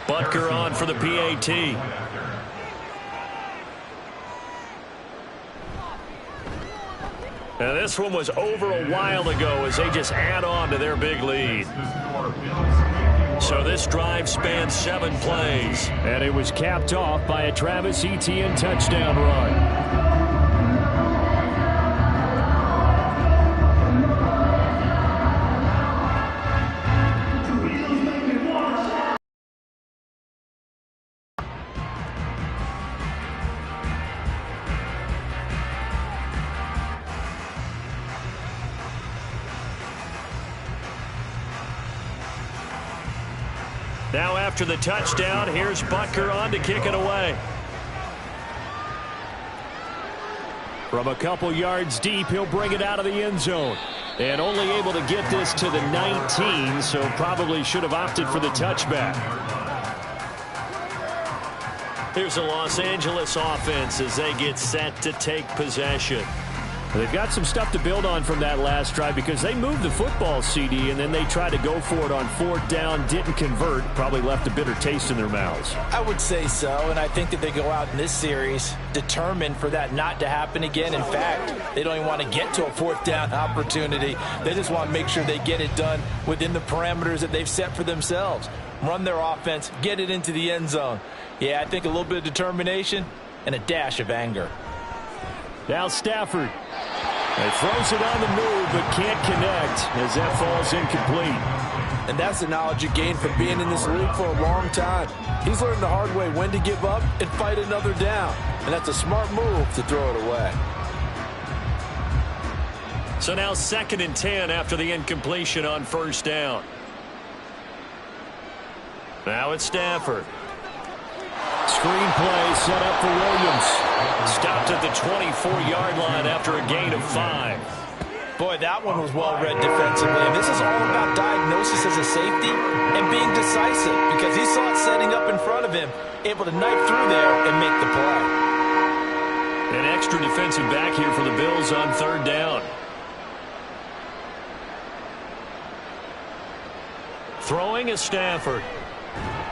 Butker on for the PAT. And this one was over a while ago as they just add on to their big lead. So this drive spans 7 plays. And it was capped off by a Travis Etienne touchdown run. Now after the touchdown, here's Butker on to kick it away. From a couple yards deep, he'll bring it out of the end zone. And only able to get this to the 19, so probably should have opted for the touchback. Here's the Los Angeles offense as they get set to take possession. They've got some stuff to build on from that last drive because they moved the football, CD, and then they tried to go for it on 4th down, didn't convert, probably left a bitter taste in their mouths. I would say so, and I think that they go out in this series determined for that not to happen again. In fact, they don't even want to get to a 4th down opportunity. They just want to make sure they get it done within the parameters that they've set for themselves. Run their offense, get it into the end zone. Yeah, I think a little bit of determination and a dash of anger. Now Stafford. He throws it on the move, but can't connect as that falls incomplete. And that's the knowledge you gain from being in this league for a long time. He's learned the hard way when to give up and fight another down. And that's a smart move to throw it away. So now 2nd and 10 after the incompletion on 1st down. Now it's Stafford. Screen play set up for Williams. Stopped at the 24-yard line after a gain of 5. Boy, that one was well read defensively. And this is all about diagnosis as a safety and being decisive because he saw it setting up in front of him, able to knife through there and make the play. An extra defensive back here for the Bills on 3rd down. Throwing is Stafford.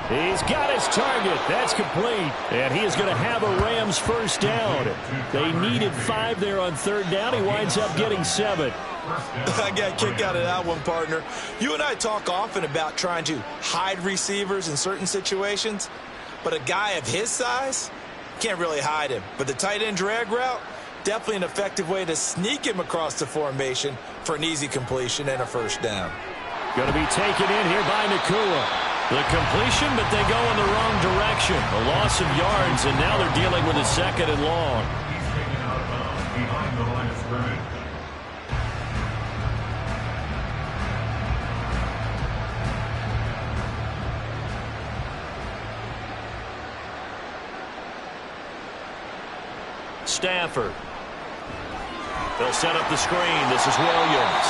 He's got his target. That's complete. And he is going to have a Rams 1st down. They needed 5 there on 3rd down. He winds up getting 7. I got a kick out of that one, partner. You and I talk often about trying to hide receivers in certain situations, but a guy of his size can't really hide him. But the tight end drag route, definitely an effective way to sneak him across the formation for an easy completion and a 1st down. Going to be taken in here by Nakua. The completion, but they go in the wrong direction. A loss of yards, and now they're dealing with a 2nd and long. He's taken out of behind the line of scrimmage. Stafford. They'll set up the screen. This is Williams.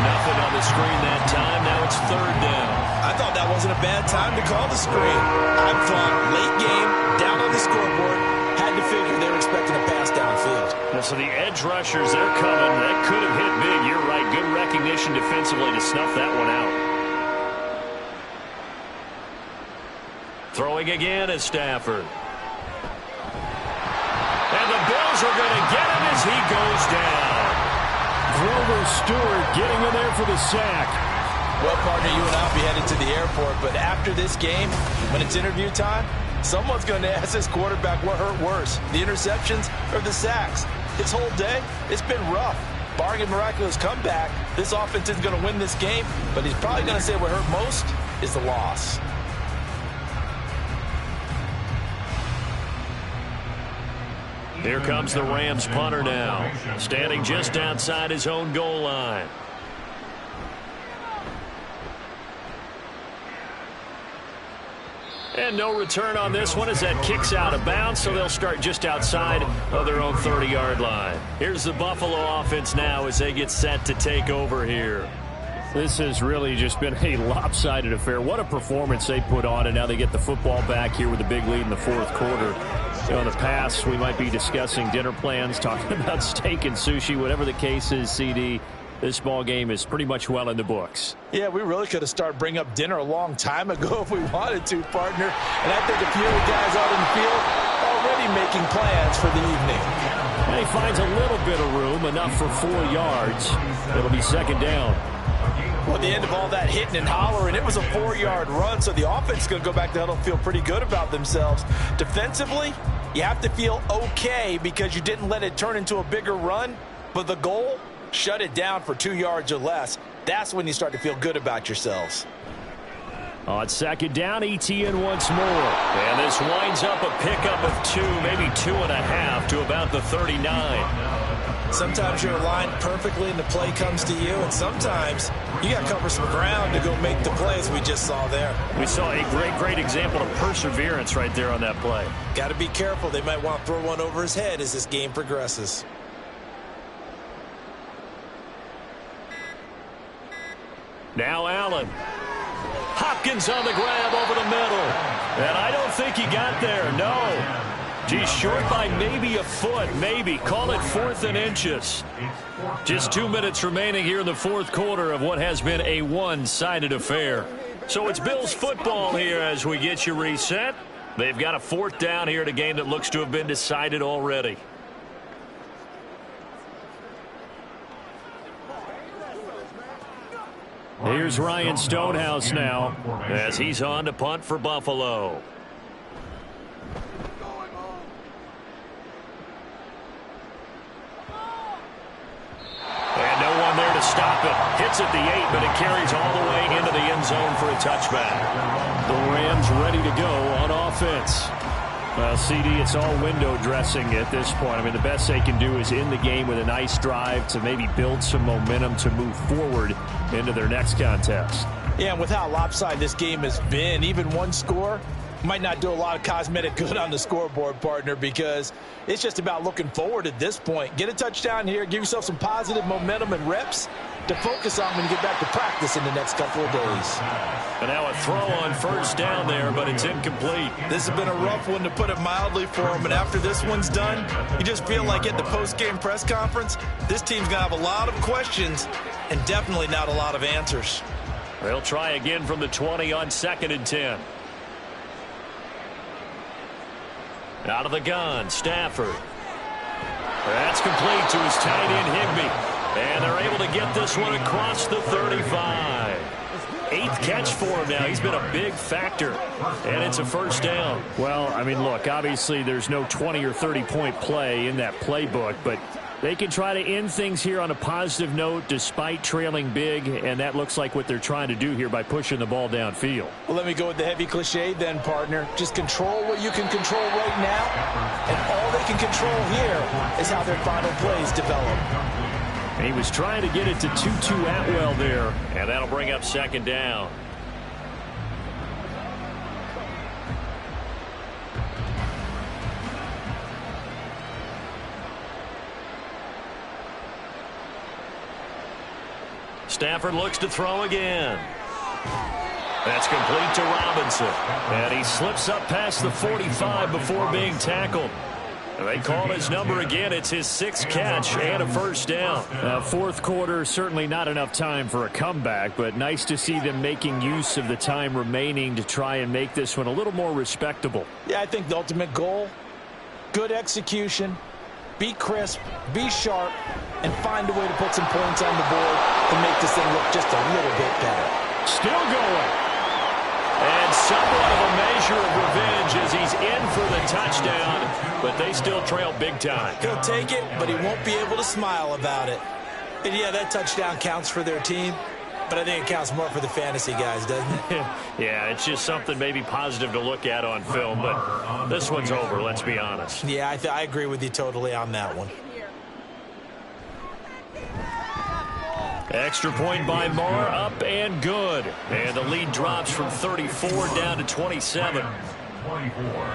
Nothing on the screen that time. Now it's 3rd down. I thought that wasn't a bad time to call the screen. I thought late game, down on the scoreboard, had to figure they were expecting a pass downfield. So the edge rushers, they're coming. That could have hit big. You're right. Good recognition defensively to snuff that one out. Throwing again is Stafford. And the Bills are going to get him as he goes down. Grover Stewart getting in there for the sack. Well, partner, you and I will be headed to the airport, but after this game, when it's interview time, someone's going to ask this quarterback what hurt worse, the interceptions or the sacks. His whole day, it's been rough. Barring a miraculous comeback, this offense isn't going to win this game, but he's probably going to say what hurt most is the loss. Here comes the Rams punter now, standing just outside his own goal line. And no return on this one as that kicks out of bounds, so they'll start just outside of their own 30-yard line. Here's the Buffalo offense now as they get set to take over here. This has really just been a lopsided affair. What a performance they put on, and now they get the football back here with a big lead in the 4th quarter. You know, in the past, we might be discussing dinner plans, talking about steak and sushi, whatever the case is, CD. This ball game is pretty much well in the books. Yeah, we really could have started bringing up dinner a long time ago if we wanted to, partner. And I think a few of the guys out in the field already making plans for the evening. And he finds a little bit of room, enough for 4 yards. It'll be second down. Well, at the end of all that hitting and hollering, it was a 4-yard run, so the offense is going to go back to huddle and feel pretty good about themselves. Defensively, you have to feel okay because you didn't let it turn into a bigger run, but the goal, shut it down for 2 yards or less. That's when you start to feel good about yourselves. On second down, Etienne once more. And this winds up a pickup of 2, maybe 2.5 to about the 39. Sometimes you're aligned perfectly and the play comes to you, and sometimes you got to cover some ground to go make the plays we just saw there. We saw a great example of perseverance right there on that play. Got to be careful. They might want to throw one over his head as this game progresses. Now Allen. Hopkins on the grab over the middle. And I don't think he got there, no. He's short by maybe a foot, maybe. Call it 4th and inches. Just 2 minutes remaining here in the fourth quarter of what has been a one-sided affair. So it's Bills football here as we get you reset. They've got a 4th down here in a game that looks to have been decided already. Here's Ryan Stonehouse now as he's on to punt for Buffalo. And no one there to stop it. Hits at the 8, but it carries all the way into the end zone for a touchback. The Rams ready to go on offense. Well, CD, it's all window dressing at this point. I mean, the best they can do is end the game with a nice drive to maybe build some momentum to move forward into their next contest. Yeah, and with how lopsided this game has been, even one score might not do a lot of cosmetic good on the scoreboard, partner, because it's just about looking forward at this point. Get a touchdown here, give yourself some positive momentum and reps to focus on when you get back to practice in the next couple of days. And now a throw on first down there, but it's incomplete. This has been a rough one, to put it mildly, for him, and after this one's done, you just feel like at the post-game press conference, this team's going to have a lot of questions and definitely not a lot of answers. They'll try again from the 20 on 2nd and 10. Out of the gun, Stafford. That's complete to his tight end, Higbee. And they're able to get this one across the 35. 8th catch for him now. He's been a big factor. And it's a first down. Well, I mean, look, obviously there's no 20 or 30-point play in that playbook, but they can try to end things here on a positive note despite trailing big, and that looks like what they're trying to do here by pushing the ball downfield. Well, let me go with the heavy cliche then, partner. Just control what you can control right now, and all they can control here is how their final plays develop. And he was trying to get it to Tutu Atwell there. And that'll bring up second down. Stafford looks to throw again. That's complete to Robinson. And he slips up past the 45 before being tackled. They call his number again. It's his 6th catch and a first down. Fourth quarter, certainly not enough time for a comeback, but nice to see them making use of the time remaining to try and make this one a little more respectable. Yeah, I think the ultimate goal, good execution, be crisp, be sharp, and find a way to put some points on the board to make this thing look just a little bit better. Still going. And somewhat of a measure of revenge as he's in for the touchdown, but they still trail big time. He'll take it, but he won't be able to smile about it. And yeah, that touchdown counts for their team, but I think it counts more for the fantasy guys, doesn't it? Yeah, it's just something maybe positive to look at on film, but this one's over, let's be honest. Yeah, I agree with you totally on that one. Extra point by Marr, up and good. And the lead drops from 34 down to 27. 24.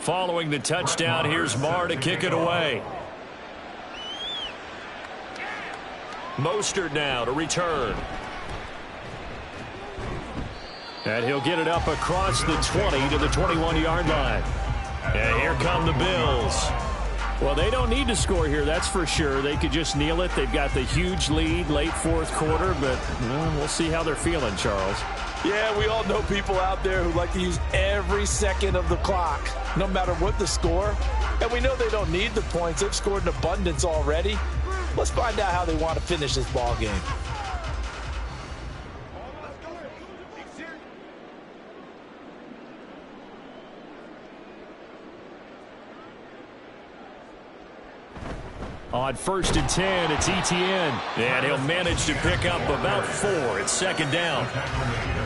Following the touchdown, here's Marr to kick it away. Mostert now to return. And he'll get it up across the 20 to the 21-yard line. And here come the Bills. Well, they don't need to score here, that's for sure. They could just kneel it. They've got the huge lead late fourth quarter, but we'll see how they're feeling, Charles. Yeah, we all know people out there who like to use every second of the clock, no matter what the score. And we know they don't need the points. They've scored in abundance already. Let's find out how they want to finish this ball game. On 1st and 10, it's Etienne. And he'll manage to pick up about 4. It's second down.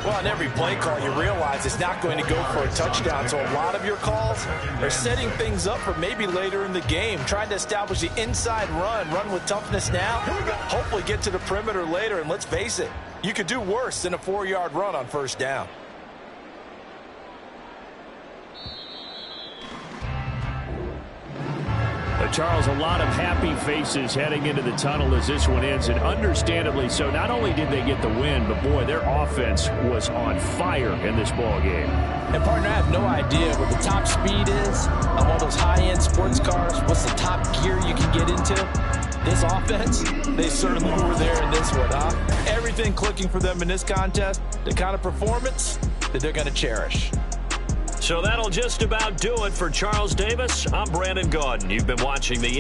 Well, on every play call, you realize it's not going to go for a touchdown. So a lot of your calls are setting things up for maybe later in the game, trying to establish the inside run with toughness now, hopefully get to the perimeter later. And let's face it, you could do worse than a 4-yard run on 1st down. Charles, a lot of happy faces heading into the tunnel as this one ends, and understandably so. Not only did they get the win, but boy, their offense was on fire in this ball game. And partner, I have no idea what the top speed is on one of those high-end sports cars. What's the top gear you can get into? This offense, they certainly were there in this one, huh? Everything clicking for them in this contest, the kind of performance that they're going to cherish. So that'll just about do it for Charles Davis. I'm Brandon Gaudin. You've been watching the